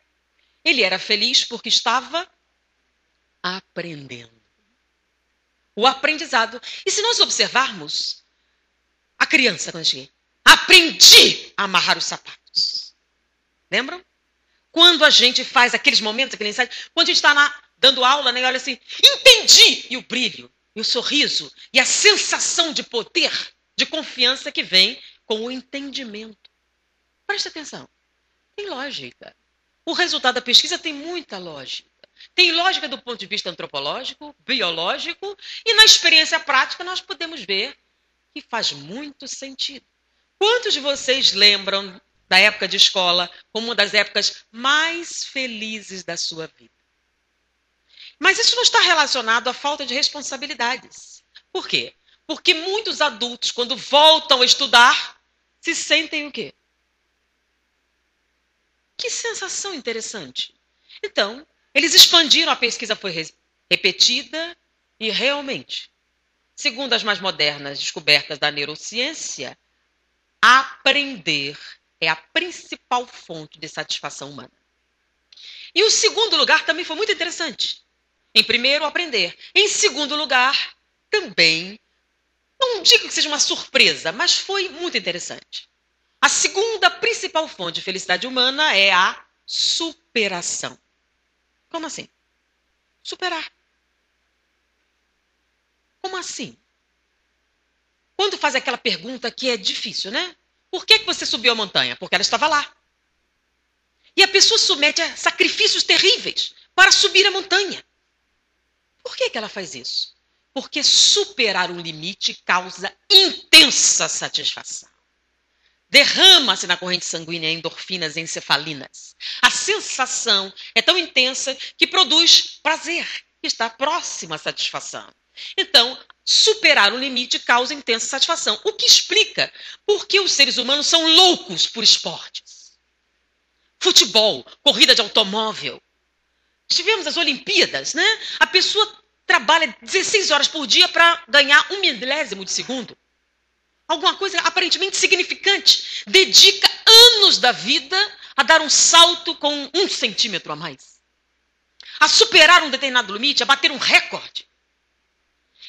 Ele era feliz porque estava aprendendo. O aprendizado. E se nós observarmos a criança quando eu cheguei, aprendi a amarrar os sapatos. Lembram? Quando a gente faz aqueles momentos, aquele insight, quando a gente está dando aula, né, olha assim, entendi! E o brilho, e o sorriso, e a sensação de poder, de confiança que vem com o entendimento. Presta atenção. Tem lógica. O resultado da pesquisa tem muita lógica. Tem lógica do ponto de vista antropológico, biológico, e na experiência prática nós podemos ver que faz muito sentido. Quantos de vocês lembram da época de escola como uma das épocas mais felizes da sua vida? Mas isso não está relacionado à falta de responsabilidades. Por quê? Porque muitos adultos, quando voltam a estudar, se sentem o quê? Que sensação interessante. Então, eles expandiram, a pesquisa foi repetida e realmente, segundo as mais modernas descobertas da neurociência, aprender é a principal fonte de satisfação humana. E o segundo lugar também foi muito interessante. Em primeiro, aprender. Em segundo lugar, também, não digo que seja uma surpresa, mas foi muito interessante. A segunda principal fonte de felicidade humana é a superação. Como assim? Superar. Como assim? Quando faz aquela pergunta que é difícil, né? Por que você subiu a montanha? Porque ela estava lá. E a pessoa submete a sacrifícios terríveis para subir a montanha. Por que ela faz isso? Porque superar um limite causa intensa satisfação. Derrama-se na corrente sanguínea endorfinas e encefalinas. A sensação é tão intensa que produz prazer, que está próximo à satisfação. Então, superar um limite causa intensa satisfação. O que explica por que os seres humanos são loucos por esportes. Futebol, corrida de automóvel. Tivemos as Olimpíadas, né? A pessoa trabalha 16 horas por dia para ganhar 1 milésimo de segundo. Alguma coisa aparentemente significante. Dedica anos da vida a dar um salto com 1 centímetro a mais. A superar um determinado limite, a bater um recorde.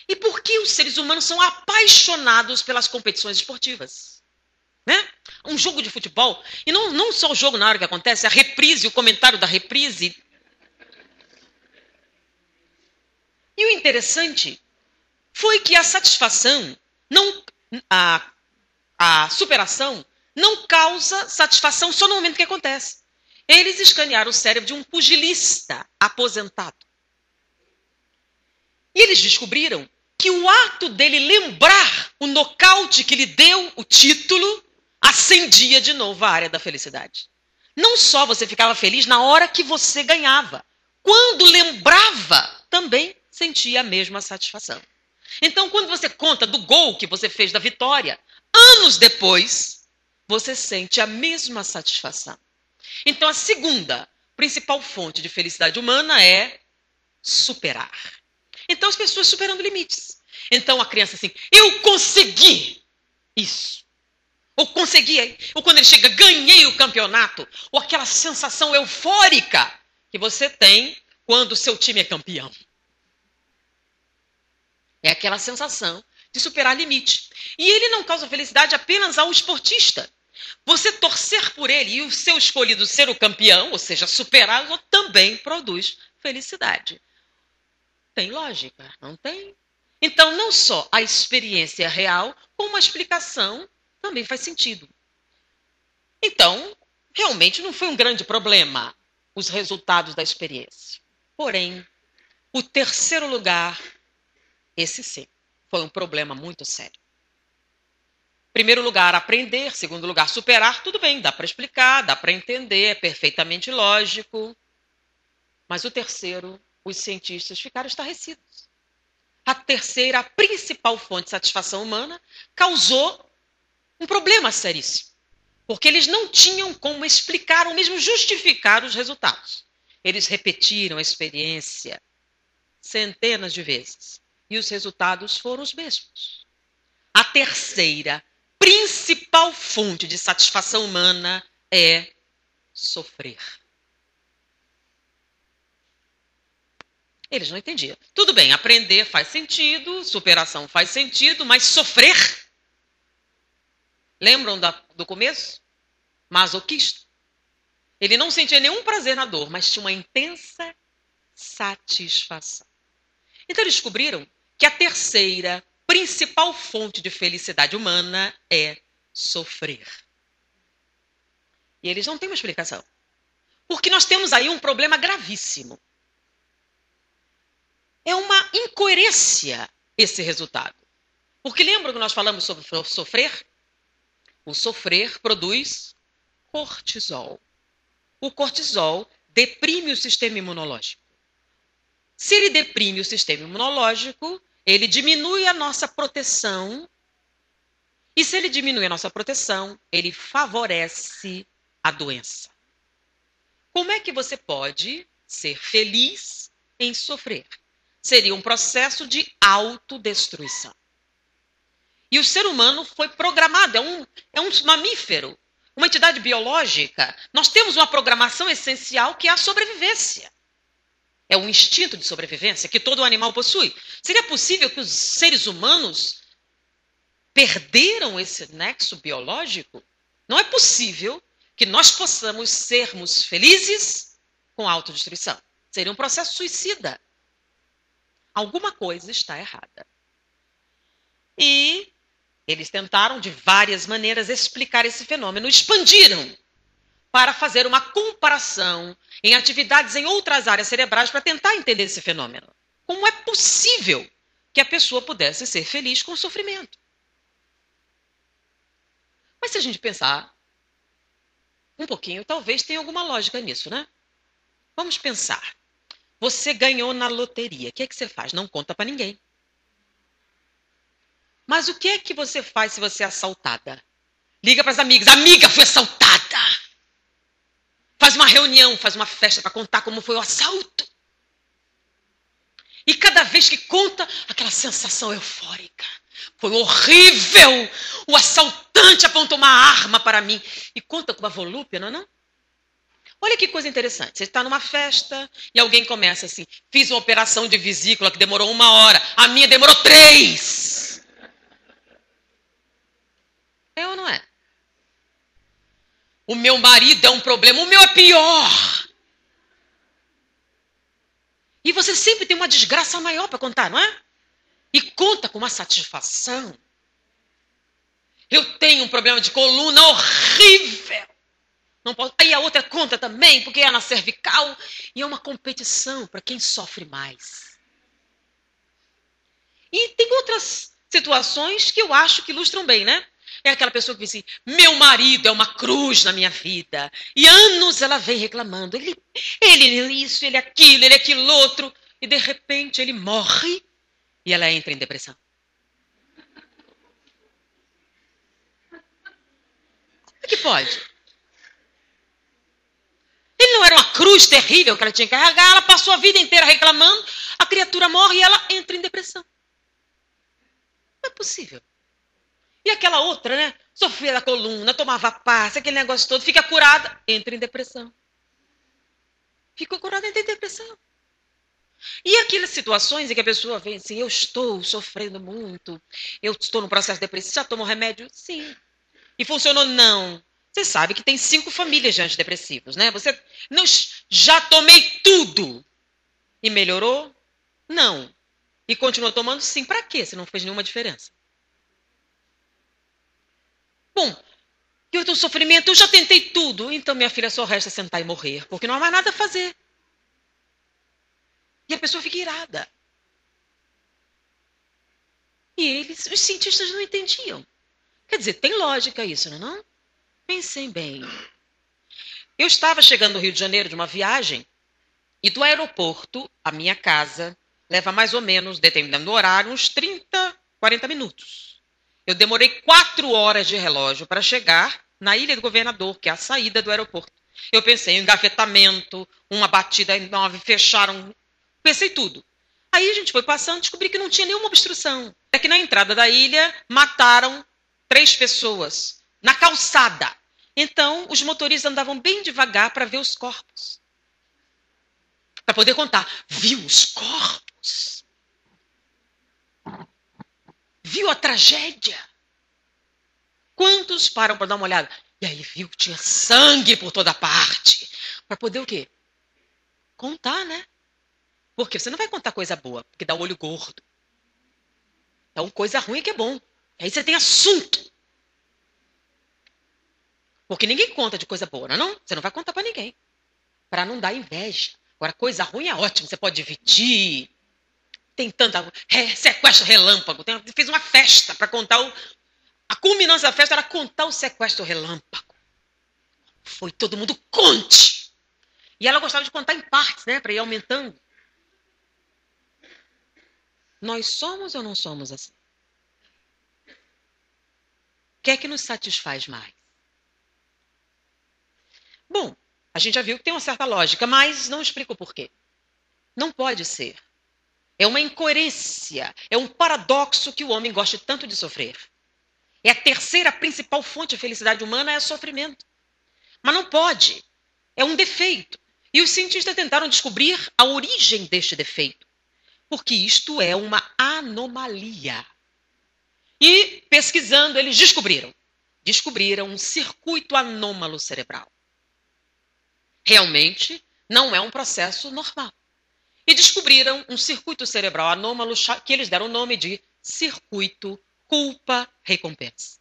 E por que os seres humanos são apaixonados pelas competições esportivas? Né? Um jogo de futebol, e não só o jogo na hora que acontece, a reprise, o comentário da reprise. E o interessante foi que a satisfação, a a superação não causa satisfação só no momento que acontece. Eles escanearam o cérebro de um pugilista aposentado. E eles descobriram que o ato dele lembrar o nocaute que lhe deu o título acendia de novo a área da felicidade. Não só você ficava feliz na hora que você ganhava. Quando lembrava, também sentia a mesma satisfação. Então, quando você conta do gol que você fez da vitória, anos depois, você sente a mesma satisfação. Então, a segunda principal fonte de felicidade humana é superar. Então, as pessoas superando limites. Então, a criança assim, eu consegui isso. Ou consegui. Ou quando ele chega, ganhei o campeonato. Ou aquela sensação eufórica que você tem quando o seu time é campeão. É aquela sensação de superar limite. E ele não causa felicidade apenas ao esportista. Você torcer por ele e o seu escolhido ser o campeão, ou seja, superá-lo, também produz felicidade. Tem lógica? Não tem? Então, não só a experiência real, como a explicação também faz sentido. Então, realmente não foi um grande problema os resultados da experiência. Porém, o terceiro lugar, esse sim, foi um problema muito sério. Primeiro lugar, aprender. Segundo lugar, superar. Tudo bem, dá para explicar, dá para entender, é perfeitamente lógico. Mas o terceiro, os cientistas ficaram estarrecidos. A terceira, a principal fonte de satisfação humana, causou um problema seríssimo. Porque eles não tinham como explicar ou mesmo justificar os resultados. Eles repetiram a experiência centenas de vezes. E os resultados foram os mesmos. A terceira, principal fonte de satisfação humana é sofrer. Eles não entendiam. Tudo bem, aprender faz sentido, superação faz sentido, mas sofrer? Lembram do começo? Masoquista. Ele não sentia nenhum prazer na dor, mas tinha uma intensa satisfação. Então eles descobriram que a terceira principal fonte de felicidade humana é sofrer. E eles não têm uma explicação. Porque nós temos aí um problema gravíssimo. É uma incoerência esse resultado. Porque lembram que nós falamos sobre sofrer? O sofrer produz cortisol. O cortisol deprime o sistema imunológico. Se ele deprime o sistema imunológico, ele diminui a nossa proteção. E se ele diminui a nossa proteção, ele favorece a doença. Como é que você pode ser feliz em sofrer? Seria um processo de autodestruição. E o ser humano foi programado, é um mamífero, uma entidade biológica. Nós temos uma programação essencial que é a sobrevivência. É um instinto de sobrevivência que todo animal possui. Seria possível que os seres humanos perderam esse nexo biológico? Não é possível que nós possamos sermos felizes com a autodestruição. Seria um processo suicida. Alguma coisa está errada. E eles tentaram de várias maneiras explicar esse fenômeno, expandiram para fazer uma comparação em atividades em outras áreas cerebrais para tentar entender esse fenômeno. Como é possível que a pessoa pudesse ser feliz com o sofrimento? Mas se a gente pensar um pouquinho, talvez tenha alguma lógica nisso, né? Vamos pensar. Você ganhou na loteria. O que é que você faz? Não conta para ninguém. Mas o que é que você faz se você é assaltada? Liga para as amigas. Amiga, fui assaltada. Faz uma reunião, faz uma festa para contar como foi o assalto. E cada vez que conta, aquela sensação eufórica. Foi horrível. O assaltante apontou uma arma para mim. E conta com uma volúpia, não é não? Olha que coisa interessante. Você está numa festa e alguém começa assim. Fiz uma operação de vesícula que demorou 1 hora. A minha demorou 3. É ou não é? O meu marido é um problema. O meu é pior. E você sempre tem uma desgraça maior para contar, não é? E conta com uma satisfação. Eu tenho um problema de coluna horrível. Não posso. Aí a outra conta também, porque é na cervical. E é uma competição para quem sofre mais. E tem outras situações que eu acho que ilustram bem, né? É aquela pessoa que diz assim, meu marido é uma cruz na minha vida. E anos ela vem reclamando. Ele isso, ele aquilo outro. E de repente ele morre e ela entra em depressão. Como é que pode? Ele não era uma cruz terrível que ela tinha que carregar, ela passou a vida inteira reclamando, a criatura morre e ela entra em depressão. Não é possível. E aquela outra, né? Sofria da coluna, tomava passe, aquele negócio todo, fica curada, entra em depressão. Ficou curada, entra em depressão. E aquelas situações em que a pessoa vem assim, eu estou sofrendo muito, eu estou no processo depressivo, já tomou remédio? Sim. E funcionou? Não. Você sabe que tem 5 famílias de antidepressivos, né? Você não, já tomei tudo. E melhorou? Não. E continuou tomando? Sim. Para quê? Se não fez nenhuma diferença. Bom, e o teu sofrimento? Eu já tentei tudo. Então, minha filha, só resta sentar e morrer, porque não há mais nada a fazer. E a pessoa fica irada. E os cientistas não entendiam. Quer dizer, tem lógica isso, não? Pensem bem. Eu estava chegando no Rio de Janeiro de uma viagem e do aeroporto à minha casa leva mais ou menos, dependendo do horário, uns 30, 40 minutos. Eu demorei 4 horas de relógio para chegar na Ilha do Governador, que é a saída do aeroporto. Eu pensei em engavetamento, uma batida enorme, fecharam, pensei tudo. Aí a gente foi passando, descobri que não tinha nenhuma obstrução. É que na entrada da ilha mataram 3 pessoas na calçada. Então, os motoristas andavam bem devagar para ver os corpos. Para poder contar. Viu os corpos? Viu a tragédia? Quantos param para dar uma olhada? E aí viu que tinha sangue por toda parte. Para poder o quê? Contar, né? Porque você não vai contar coisa boa, porque dá o olho gordo. Então, coisa ruim que é bom. Aí você tem assunto. Porque ninguém conta de coisa boa, não? Você não vai contar para ninguém. Para não dar inveja. Agora, coisa ruim é ótimo. Você pode dividir. Tem tanta... sequestro relâmpago. Fiz uma festa para contar a culminância da festa era contar o sequestro relâmpago. Foi todo mundo conte. E ela gostava de contar em partes, né? Para ir aumentando. Nós somos ou não somos assim? O que é que nos satisfaz mais? Bom, a gente já viu que tem uma certa lógica, mas não explica o porquê. Não pode ser. É uma incoerência, é um paradoxo que o homem gosta tanto de sofrer. É a terceira principal fonte de felicidade humana, é o sofrimento. Mas não pode. É um defeito. E os cientistas tentaram descobrir a origem deste defeito. Porque isto é uma anomalia. E, pesquisando, eles descobriram um circuito anômalo cerebral. Realmente, não é um processo normal. E descobriram um circuito cerebral anômalo que eles deram o nome de circuito culpa-recompensa.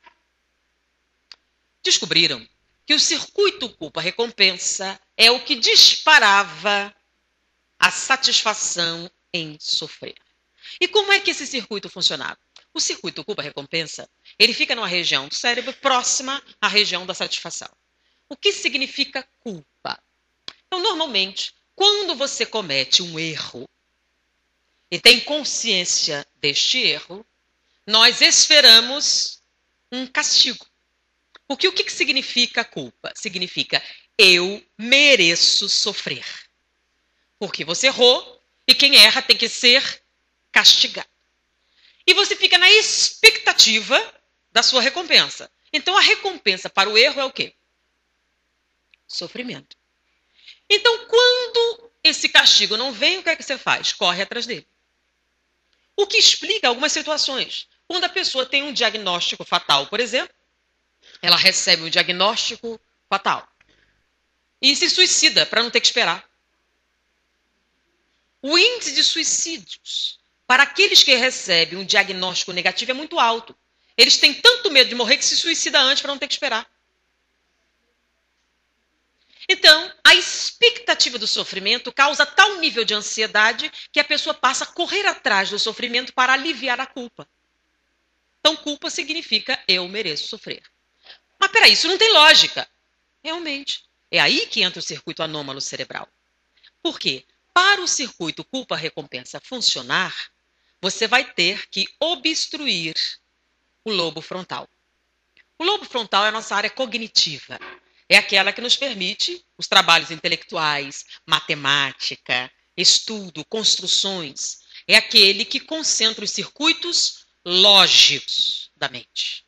Descobriram que o circuito culpa-recompensa é o que disparava a satisfação em sofrer. E como é que esse circuito funcionava? O circuito culpa-recompensa, ele fica numa região do cérebro próxima à região da satisfação. O que significa culpa? Então, normalmente, quando você comete um erro e tem consciência deste erro, nós esperamos um castigo. Porque o que significa culpa? Significa eu mereço sofrer. Porque você errou e quem erra tem que ser castigado. E você fica na expectativa da sua recompensa. Então, a recompensa para o erro é o quê? Sofrimento. Então, quando esse castigo não vem, o que é que você faz? Corre atrás dele. O que explica algumas situações. Quando a pessoa tem um diagnóstico fatal, por exemplo, ela recebe um diagnóstico fatal e se suicida para não ter que esperar. O índice de suicídios para aqueles que recebem um diagnóstico negativo é muito alto. Eles têm tanto medo de morrer que se suicida antes para não ter que esperar. Então, a expectativa do sofrimento causa tal nível de ansiedade que a pessoa passa a correr atrás do sofrimento para aliviar a culpa. Então, culpa significa eu mereço sofrer. Mas peraí, isso não tem lógica. Realmente. É aí que entra o circuito anômalo cerebral. Por quê? Para o circuito culpa-recompensa funcionar, você vai ter que obstruir o lobo frontal. O lobo frontal é a nossa área cognitiva. É aquela que nos permite os trabalhos intelectuais, matemática, estudo, construções. É aquele que concentra os circuitos lógicos da mente.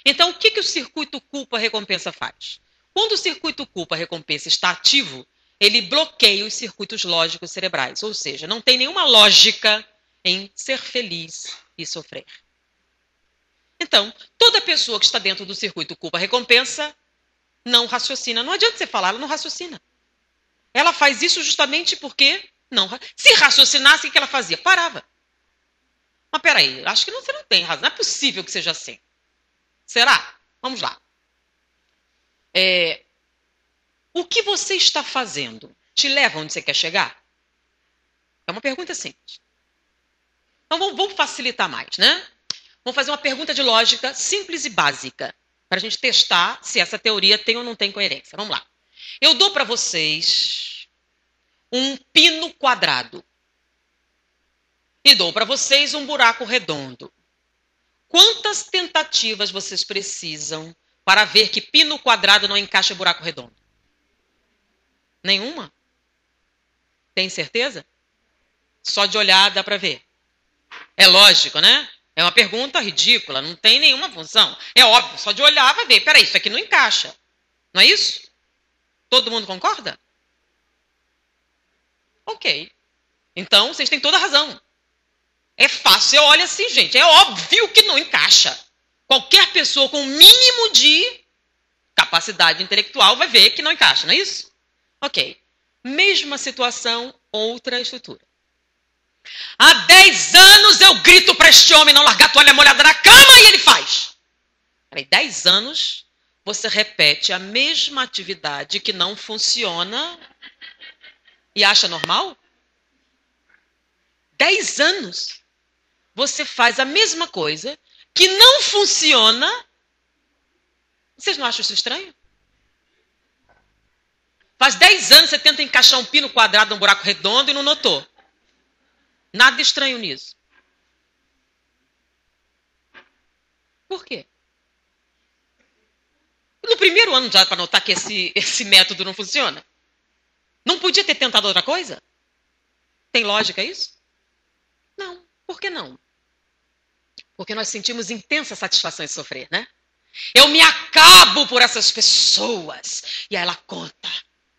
Então, o que o circuito culpa-recompensa faz? Quando o circuito culpa-recompensa está ativo, ele bloqueia os circuitos lógicos cerebrais. Ou seja, não tem nenhuma lógica em ser feliz e sofrer. Então, toda pessoa que está dentro do circuito culpa-recompensa não raciocina. Não adianta você falar, ela não raciocina. Ela faz isso justamente porque não. Se raciocinasse, o que ela fazia? Parava. Mas peraí, acho que você não tem razão. Não é possível que seja assim. Será? Vamos lá. O que você está fazendo te leva onde você quer chegar? É uma pergunta simples. Então vamos facilitar mais, né? Vamos fazer uma pergunta de lógica simples e básica, para a gente testar se essa teoria tem ou não tem coerência. Vamos lá. Eu dou para vocês um pino quadrado e dou para vocês um buraco redondo. Quantas tentativas vocês precisam para ver que pino quadrado não encaixa em buraco redondo? Nenhuma? Tem certeza? Só de olhar dá para ver. É lógico, né? É uma pergunta ridícula, não tem nenhuma função. É óbvio, só de olhar vai ver. Peraí, isso aqui não encaixa. Não é isso? Todo mundo concorda? Ok. Então, vocês têm toda a razão. É fácil, você olha assim, gente, é óbvio que não encaixa. Qualquer pessoa com o mínimo de capacidade intelectual vai ver que não encaixa, não é isso? Ok. Mesma situação, outra estrutura. Há 10 anos eu grito para este homem não largar a toalha molhada na cama e ele faz. Peraí, 10 anos você repete a mesma atividade que não funciona e acha normal? 10 anos você faz a mesma coisa que não funciona. Vocês não acham isso estranho? Faz 10 anos você tenta encaixar um pino quadrado num buraco redondo e não notou. Nada estranho nisso. Por quê? No primeiro ano já para notar que esse método não funciona? Não podia ter tentado outra coisa? Tem lógica isso? Não. Por que não? Porque nós sentimos intensa satisfação em sofrer, né? Eu me acabo por essas pessoas. E aí ela conta.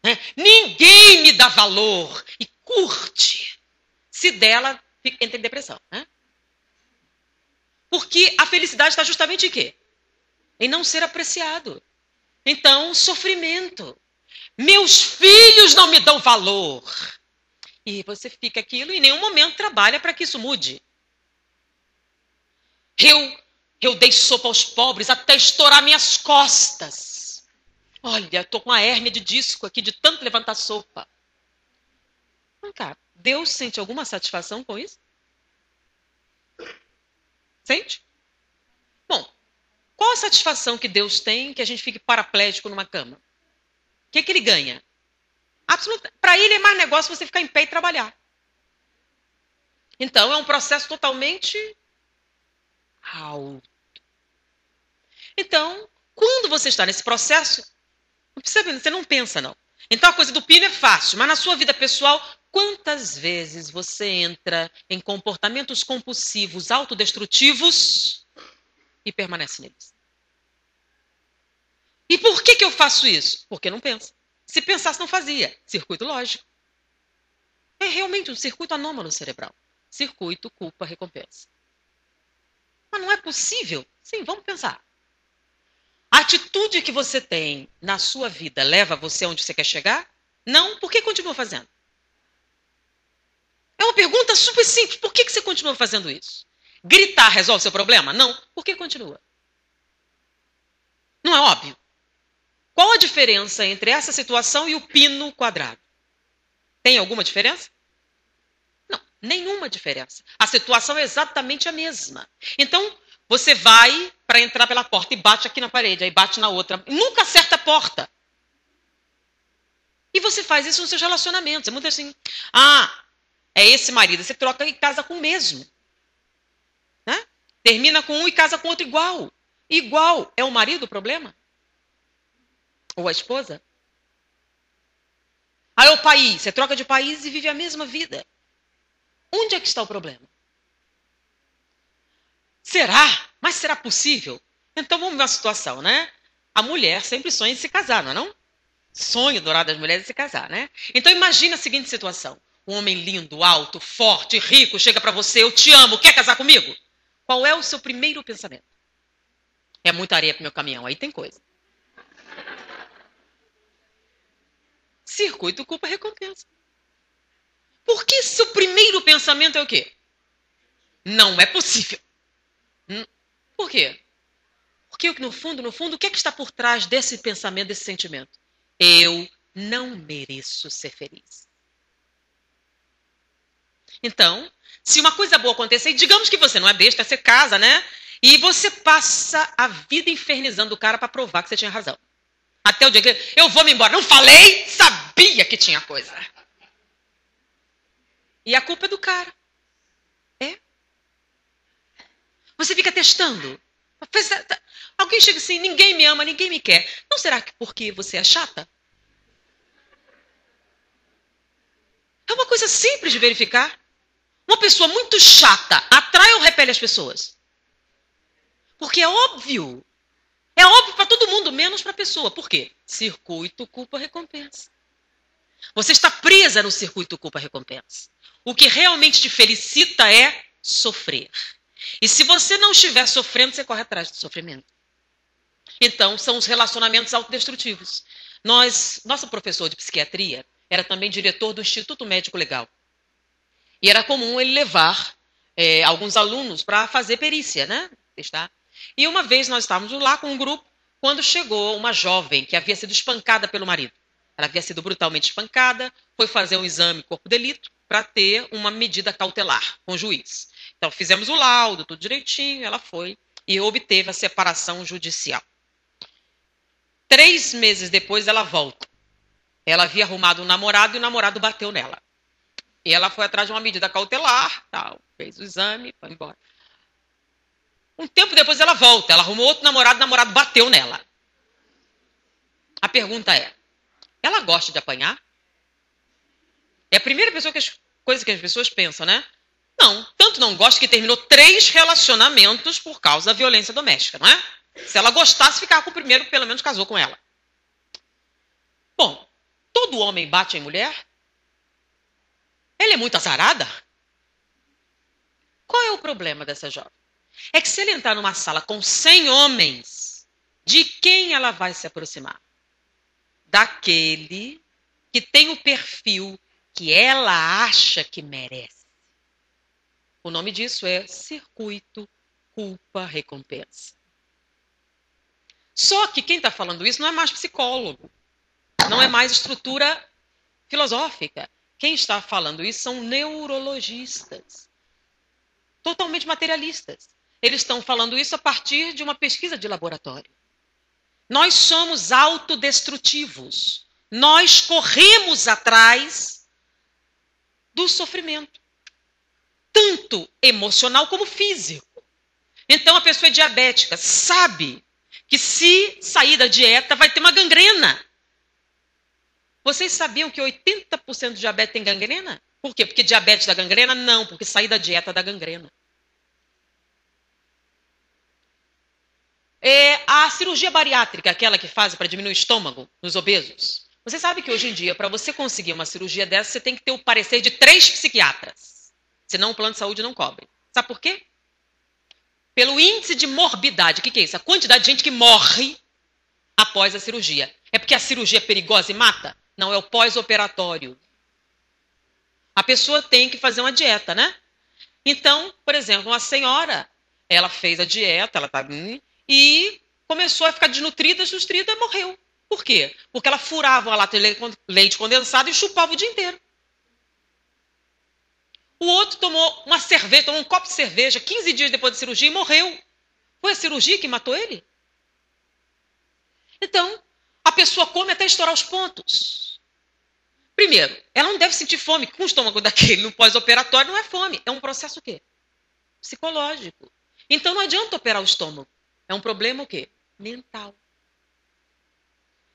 Né? Ninguém me dá valor. E curte. Se dela, entra em depressão. Né? Porque a felicidade está justamente em quê? Em não ser apreciado. Então, sofrimento. Meus filhos não me dão valor. E você fica aquilo e em nenhum momento trabalha para que isso mude. Eu dei sopa aos pobres até estourar minhas costas. Olha, estou com uma hérnia de disco aqui de tanto levantar sopa. Vem cá, Deus sente alguma satisfação com isso? Sente? Bom, qual a satisfação que Deus tem que a gente fique paraplégico numa cama? O que ele ganha? Para ele é mais negócio você ficar em pé e trabalhar. Então é um processo totalmente alto. Então, quando você está nesse processo, você não pensa, não. Então a coisa do pino é fácil, mas na sua vida pessoal, quantas vezes você entra em comportamentos compulsivos, autodestrutivos e permanece neles? E por que eu faço isso? Porque não pensa. Se pensasse, não fazia. Circuito lógico. É realmente um circuito anômalo cerebral. Circuito culpa-recompensa. Mas não é possível? Sim, vamos pensar. A atitude que você tem na sua vida leva você onde você quer chegar? Não? Por que continua fazendo? É uma pergunta super simples. Por que você continua fazendo isso? Gritar resolve seu problema? Não. Por que continua? Não é óbvio? Qual a diferença entre essa situação e o pino quadrado? Tem alguma diferença? Não, nenhuma diferença. A situação é exatamente a mesma. Então, você vai para entrar pela porta e bate aqui na parede, aí bate na outra. Nunca acerta a porta. E você faz isso nos seus relacionamentos. É muito assim, é esse marido. Você troca e casa com o mesmo. Né? Termina com um e casa com outro igual. Igual. É o marido o problema? Ou a esposa? Aí é o país. Você troca de país e vive a mesma vida. Onde é que está o problema? Será? Mas será possível? Então vamos ver uma situação, né? A mulher sempre sonha em se casar, não é não? Sonho dourado das mulheres é se casar, né? Então imagina a seguinte situação. Um homem lindo, alto, forte, rico, chega para você, eu te amo, quer casar comigo? Qual é o seu primeiro pensamento? É muita areia pro meu caminhão, aí tem coisa. Circuito culpa-recompensa. Porque seu primeiro pensamento é o quê? Não é possível. Por quê? Porque no fundo, o que é que está por trás desse pensamento, desse sentimento? Eu não mereço ser feliz. Então, se uma coisa boa acontecer, e digamos que você não é besta, você casa, né? E você passa a vida infernizando o cara para provar que você tinha razão. Até o dia que eu vou me embora. Não falei, sabia que tinha coisa. E a culpa é do cara. É. Você fica testando. Alguém chega assim, ninguém me ama, ninguém me quer. Não será que porque você é chata? É uma coisa simples de verificar. Uma pessoa muito chata atrai ou repele as pessoas? Porque é óbvio. É óbvio para todo mundo, menos para a pessoa. Por quê? Circuito culpa-recompensa. Você está presa no circuito culpa-recompensa. O que realmente te felicita é sofrer. E se você não estiver sofrendo, você corre atrás do sofrimento. Então, são os relacionamentos autodestrutivos. Nosso professor de psiquiatria era também diretor do Instituto Médico Legal. E era comum ele levar alguns alunos para fazer perícia, né? E uma vez nós estávamos lá com um grupo, quando chegou uma jovem que havia sido espancada pelo marido. Ela havia sido brutalmente espancada, foi fazer um exame corpo de delito para ter uma medida cautelar com o juiz. Então, fizemos o laudo, tudo direitinho, ela foi e obteve a separação judicial. 3 meses depois, ela volta. Ela havia arrumado um namorado e o namorado bateu nela. E ela foi atrás de uma medida cautelar, tal, fez o exame, foi embora. Um tempo depois ela volta, ela arrumou outro namorado, o namorado bateu nela. A pergunta é, ela gosta de apanhar? É a primeira coisa que as pessoas pensam, né? Não, tanto não gosta que terminou 3 relacionamentos por causa da violência doméstica, não é? Se ela gostasse, ficava com o primeiro, pelo menos casou com ela. Bom, todo homem bate em mulher? Ela é muito azarada? Qual é o problema dessa jovem? É que se ela entrar numa sala com 100 homens, de quem ela vai se aproximar? Daquele que tem o perfil que ela acha que merece. O nome disso é circuito culpa-recompensa. Só que quem está falando isso não é mais psicólogo, não é mais estrutura filosófica. Quem está falando isso são neurologistas, totalmente materialistas. Eles estão falando isso a partir de uma pesquisa de laboratório. Nós somos autodestrutivos. Nós corremos atrás do sofrimento, tanto emocional como físico. Então a pessoa é diabética, sabe que se sair da dieta vai ter uma gangrena. Vocês sabiam que 80% do diabetes tem gangrena? Por quê? Porque diabetes dá gangrena? Não, porque sair da dieta dá gangrena. A cirurgia bariátrica, aquela que faz para diminuir o estômago nos obesos. Você sabe que hoje em dia, para você conseguir uma cirurgia dessa, você tem que ter o parecer de 3 psiquiatras. Senão o plano de saúde não cobre. Sabe por quê? Pelo índice de morbidade. O que é isso? A quantidade de gente que morre após a cirurgia. É porque a cirurgia é perigosa e mata? Não, é o pós-operatório. A pessoa tem que fazer uma dieta, né? Então, por exemplo, uma senhora, ela fez a dieta, ela está... E começou a ficar desnutrida, morreu. Por quê? Porque ela furava uma lata de leite condensado e chupava o dia inteiro. O outro tomou uma cerveja, tomou um copo de cerveja 15 dias depois da cirurgia e morreu. Foi a cirurgia que matou ele? Então, a pessoa come até estourar os pontos. Primeiro, ela não deve sentir fome. Com o estômago daquele no pós-operatório não é fome. É um processo o quê? Psicológico. Então não adianta operar o estômago. É um problema o quê? Mental.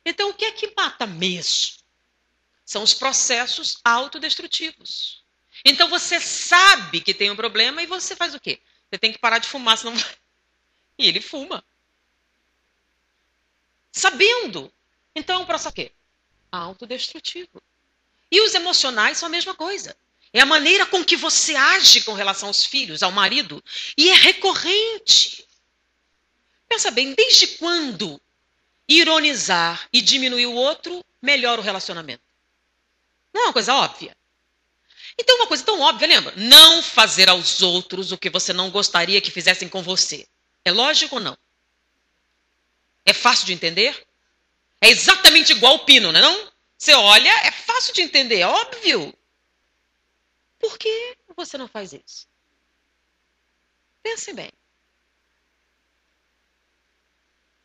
Então o que é que mata mesmo? São os processos autodestrutivos. Então você sabe que tem um problema e você faz o quê? Você tem que parar de fumar, senão... E ele fuma. Sabendo. Então é um processo o quê? Autodestrutivo. E os emocionais são a mesma coisa. É a maneira com que você age com relação aos filhos, ao marido. E é recorrente. Pensa bem, desde quando ironizar e diminuir o outro melhora o relacionamento? Não é uma coisa óbvia? Então, uma coisa tão óbvia, lembra? Não fazer aos outros o que você não gostaria que fizessem com você. É lógico ou não? É fácil de entender? É exatamente igual o pino, não é não? Você olha, é fácil de entender, é óbvio. Por que você não faz isso? Pense bem.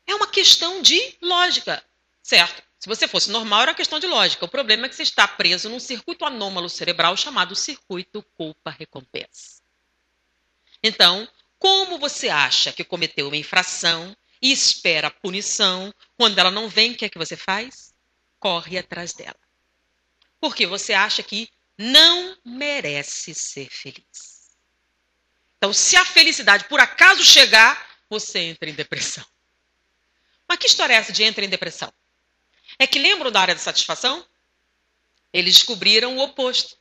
É uma questão de lógica, certo? Se você fosse normal, era uma questão de lógica. O problema é que você está preso num circuito anômalo cerebral chamado circuito culpa-recompensa. Então, como você acha que cometeu uma infração e espera a punição, quando ela não vem, o que é que você faz? Corre atrás dela. Porque você acha que não merece ser feliz. Então, se a felicidade por acaso chegar, você entra em depressão. Mas que história é essa de entra em depressão? É que lembram da área da satisfação? Eles descobriram o oposto.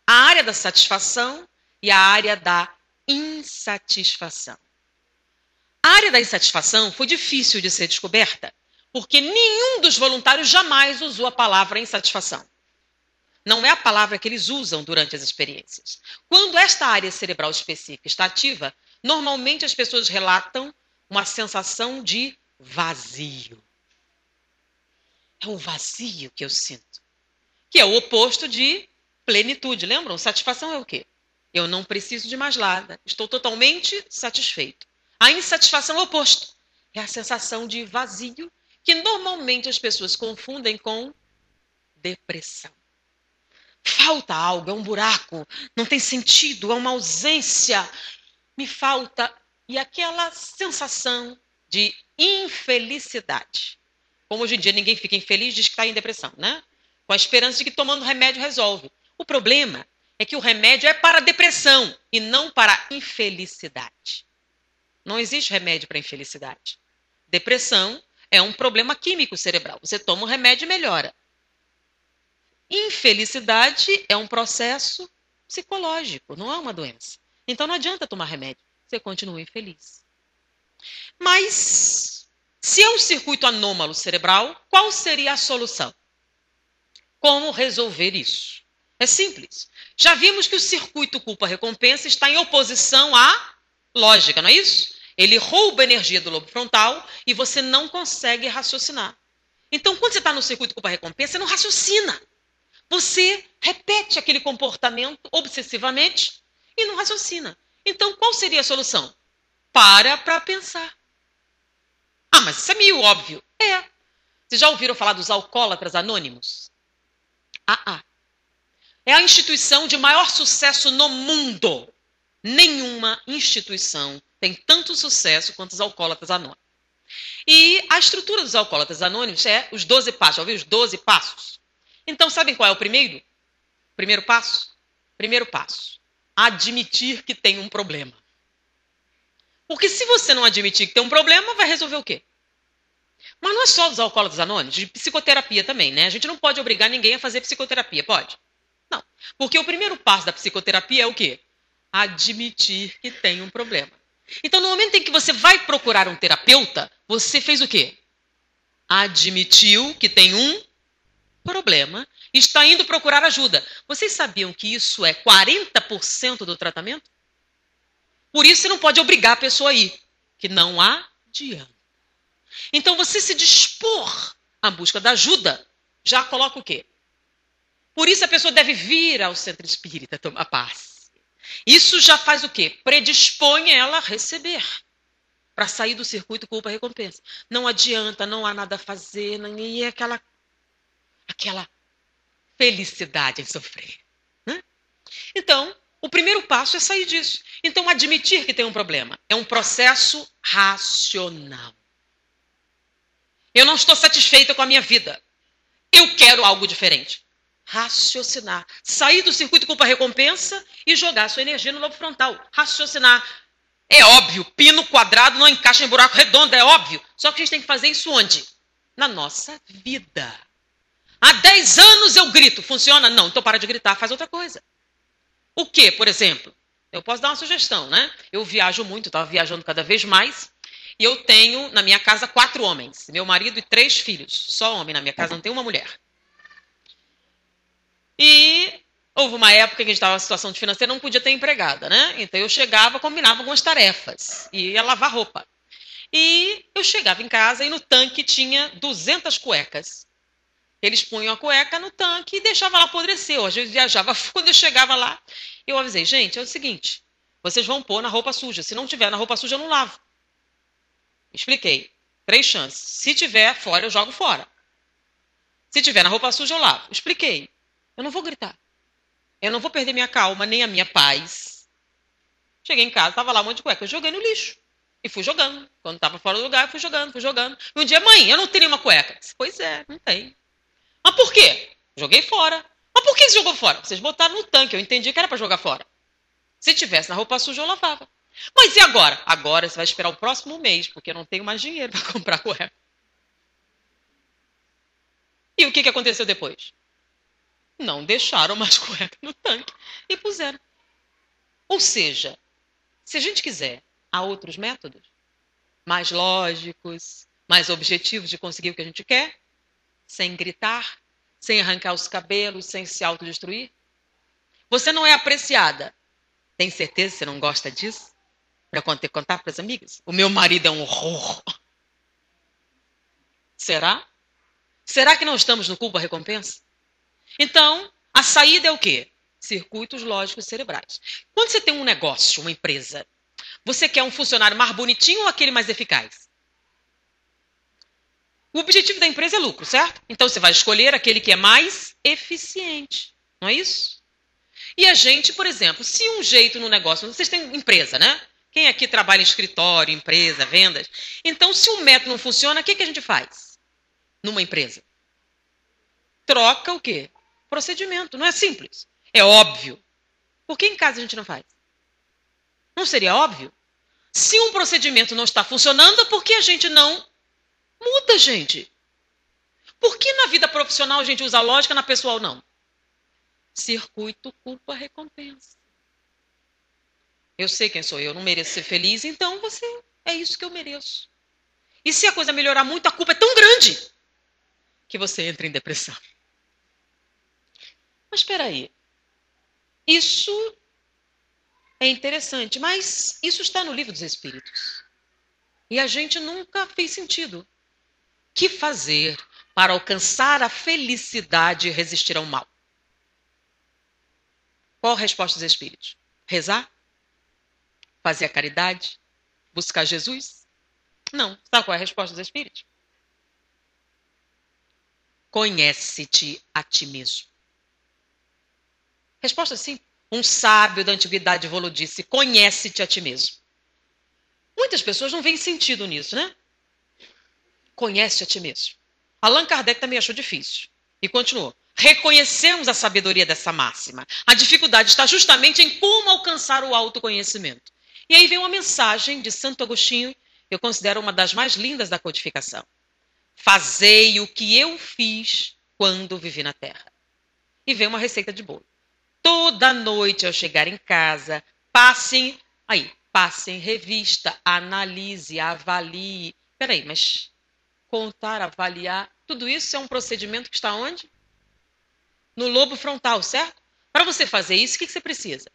A área da satisfação e a área da insatisfação. A área da insatisfação foi difícil de ser descoberta, porque nenhum dos voluntários jamais usou a palavra insatisfação. Não é a palavra que eles usam durante as experiências. Quando esta área cerebral específica está ativa, normalmente as pessoas relatam uma sensação de vazio. É o vazio que eu sinto. Que é o oposto de plenitude. Lembram? Satisfação é o quê? Eu não preciso de mais nada. Estou totalmente satisfeito. A insatisfação é o oposto. É a sensação de vazio que normalmente as pessoas confundem com depressão. Falta algo, é um buraco, não tem sentido, é uma ausência, me falta. E aquela sensação de infelicidade. Como hoje em dia ninguém fica infeliz, diz que está em depressão, né? Com a esperança de que tomando remédio resolve. O problema é que o remédio é para a depressão e não para a infelicidade. Não existe remédio para infelicidade. Depressão é um problema químico cerebral. Você toma um remédio e melhora. Infelicidade é um processo psicológico, não é uma doença. Então não adianta tomar remédio, você continua infeliz. Mas, se é um circuito anômalo cerebral, qual seria a solução? Como resolver isso? É simples. Já vimos que o circuito culpa-recompensa está em oposição à lógica, não é isso? Ele rouba a energia do lobo frontal e você não consegue raciocinar. Então, quando você está no circuito culpa-recompensa, você não raciocina. Você repete aquele comportamento obsessivamente e não raciocina. Então, qual seria a solução? Para pensar. Ah, mas isso é meio óbvio. É. Vocês já ouviram falar dos alcoólatras anônimos? É a instituição de maior sucesso no mundo. Nenhuma instituição tem tanto sucesso quanto os alcoólatras anônimos. E a estrutura dos alcoólatras anônimos é os 12 passos. Já ouviu os 12 passos? Então, sabem qual é o primeiro? Primeiro passo? Primeiro passo. Admitir que tem um problema. Porque se você não admitir que tem um problema, vai resolver o quê? Mas não é só dos alcoólatras anônimos, de psicoterapia também, né? A gente não pode obrigar ninguém a fazer psicoterapia, pode? Não. Porque o primeiro passo da psicoterapia é o quê? Admitir que tem um problema. Então, no momento em que você vai procurar um terapeuta, você fez o quê? Admitiu que tem um problema e está indo procurar ajuda. Vocês sabiam que isso é 40% do tratamento? Por isso você não pode obrigar a pessoa a ir, que não adianta. Então, você se dispor à busca da ajuda, já coloca o quê? Por isso a pessoa deve vir ao centro espírita tomar passe. Isso já faz o quê? Predispõe ela a receber, para sair do circuito culpa-recompensa. Não adianta, não há nada a fazer, nem é aquela felicidade em sofrer. Né? Então, o primeiro passo é sair disso. Então, admitir que tem um problema é um processo racional. Eu não estou satisfeita com a minha vida. Eu quero algo diferente. Raciocinar. Sair do circuito culpa-recompensa e jogar a sua energia no lobo frontal. Raciocinar. É óbvio, pino quadrado não encaixa em buraco redondo, é óbvio. Só que a gente tem que fazer isso onde? Na nossa vida. Há 10 anos eu grito, funciona? Não, então para de gritar, faz outra coisa. O que, por exemplo? Eu posso dar uma sugestão, né? Eu viajo muito, estava viajando cada vez mais. E eu tenho na minha casa 4 homens. Meu marido e 3 filhos. Só homem na minha casa, não tem uma mulher. E houve uma época que a gente estava em situação de financeira, não podia ter empregada, né? Então eu chegava, combinava algumas tarefas. E ia lavar roupa. E eu chegava em casa e no tanque tinha 200 cuecas. Eles punham a cueca no tanque e deixavam lá apodrecer. Às vezes viajava. Quando eu chegava lá, eu avisei, gente, é o seguinte, vocês vão pôr na roupa suja. Se não tiver na roupa suja, eu não lavo. Expliquei. 3 chances. Se tiver fora, eu jogo fora. Se tiver na roupa suja, eu lavo. Expliquei. Eu não vou gritar. Eu não vou perder minha calma, nem a minha paz. Cheguei em casa, estava lá um monte de cueca. Eu joguei no lixo. E fui jogando. Quando estava fora do lugar, eu fui jogando. E um dia, mãe, eu não tenho nenhuma cueca. Disse, pois é, não tem. Mas por quê? Joguei fora. Mas por que você jogou fora? Vocês botaram no tanque. Eu entendi que era para jogar fora. Se tivesse na roupa suja, eu lavava. Mas e agora? Agora você vai esperar o próximo mês, porque eu não tenho mais dinheiro para comprar cueca. E o que aconteceu depois? Não deixaram mais cueca no tanque e puseram. Ou seja, se a gente quiser, há outros métodos mais lógicos, mais objetivos de conseguir o que a gente quer, sem gritar, sem arrancar os cabelos, sem se autodestruir. Você não é apreciada. Tem certeza que você não gosta disso? Para contar para as amigas? O meu marido é um horror. Será? Será que não estamos no culpa-recompensa? Então, a saída é o quê? Circuitos lógicos cerebrais. Quando você tem um negócio, uma empresa, você quer um funcionário mais bonitinho ou aquele mais eficaz? O objetivo da empresa é lucro, certo? Então você vai escolher aquele que é mais eficiente. Não é isso? E a gente, por exemplo, se um jeito no negócio... Vocês têm empresa, né? Quem aqui trabalha em escritório, empresa, vendas? Então, se um método não funciona, o que a gente faz numa empresa? Troca o quê? Procedimento. Não é simples. É óbvio. Por que em casa a gente não faz? Não seria óbvio? Se um procedimento não está funcionando, por que a gente não muda, gente? Por que na vida profissional a gente usa lógica, na pessoal não? Circuito culpa-recompensa. Eu sei quem sou eu, não mereço ser feliz, então é isso que eu mereço. E se a coisa melhorar muito, a culpa é tão grande que você entra em depressão. Mas espera aí. Isso é interessante, mas isso está no Livro dos Espíritos. E a gente nunca fez sentido. O que fazer para alcançar a felicidade e resistir ao mal? Qual a resposta dos Espíritos? Rezar? Fazer a caridade? Buscar Jesus? Não. Sabe qual é a resposta dos Espíritos? Conhece-te a ti mesmo. Resposta simples. Um sábio da antiguidade Volô disse, conhece-te a ti mesmo. Muitas pessoas não veem sentido nisso, né? Conhece a ti mesmo. Allan Kardec também achou difícil. E continuou. Reconhecemos a sabedoria dessa máxima. A dificuldade está justamente em como alcançar o autoconhecimento. E aí vem uma mensagem de Santo Agostinho, que eu considero uma das mais lindas da codificação. Fazei o que eu fiz quando vivi na Terra. E vem uma receita de bolo. Toda noite ao chegar em casa, passem revista, analise, avalie. Peraí, mas contar, avaliar, tudo isso é um procedimento que está onde? No lobo frontal, certo? Para você fazer isso, o que você precisa?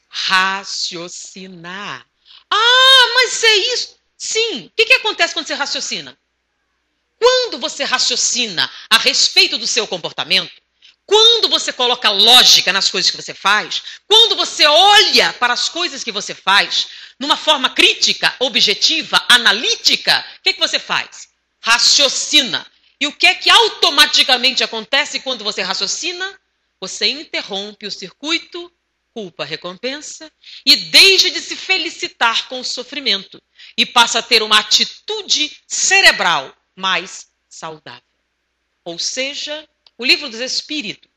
Raciocinar. Ah, mas é isso. Sim. O que acontece acontece quando você raciocina? Quando você raciocina a respeito do seu comportamento, quando você coloca lógica nas coisas que você faz, quando você olha para as coisas que você faz, numa forma crítica, objetiva, analítica, o que você faz? Raciocina. E o que é que automaticamente acontece quando você raciocina? Você interrompe o circuito culpa-recompensa e deixa de se felicitar com o sofrimento e passa a ter uma atitude cerebral mais saudável. Ou seja, o Livro dos Espíritos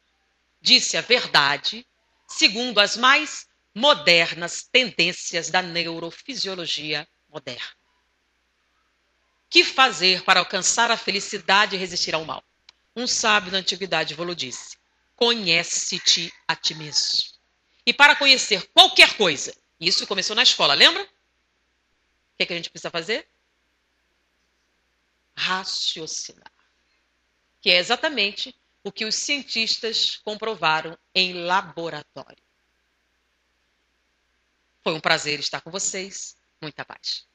disse a verdade segundo as mais modernas tendências da neurofisiologia moderna. Que fazer para alcançar a felicidade e resistir ao mal? Um sábio da antiguidade falou disse: conhece-te a ti mesmo. E para conhecer qualquer coisa, isso começou na escola, lembra? O que a gente precisa fazer? Raciocinar. Que é exatamente o que os cientistas comprovaram em laboratório. Foi um prazer estar com vocês. Muita paz.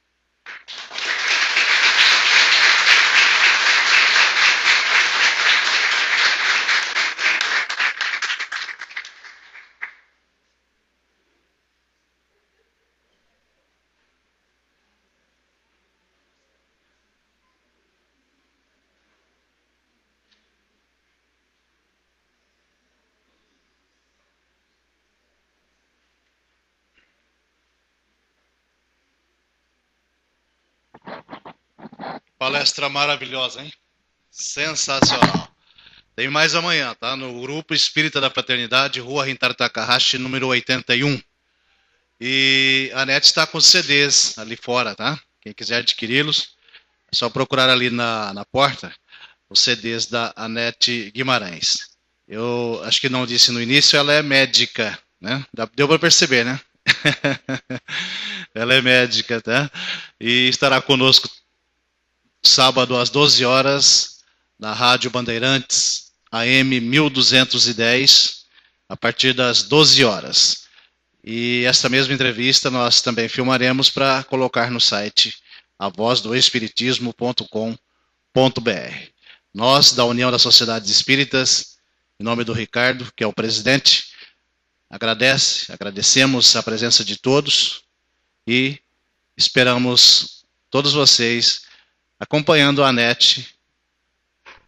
Palestra maravilhosa, hein? Sensacional. Tem mais amanhã, tá? No Grupo Espírita da Fraternidade, Rua Rintaro Takahashi, número 81. E a NET está com CDs ali fora, tá? Quem quiser adquiri-los, é só procurar ali na porta os CDs da Anete Guimarães. Eu acho que não disse no início, ela é médica, né? Deu para perceber, né? Ela é médica, tá? E estará conosco sábado às 12 horas, na Rádio Bandeirantes, AM 1210, a partir das 12 horas. E esta mesma entrevista nós também filmaremos para colocar no site avozdoespiritismo.com.br. Nós, da União das Sociedades Espíritas, em nome do Ricardo, que é o presidente, agradecemos a presença de todos e esperamos todos vocês acompanhando a NET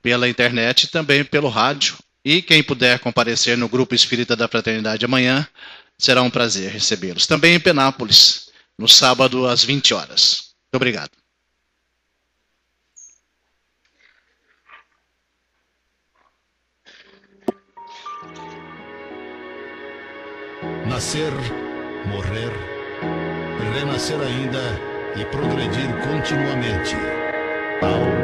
pela internet e também pelo rádio. E quem puder comparecer no Grupo Espírita da Fraternidade amanhã, será um prazer recebê-los. Também em Penápolis, no sábado às 20 horas. Muito obrigado.
Nascer, morrer, renascer ainda e progredir continuamente. Tal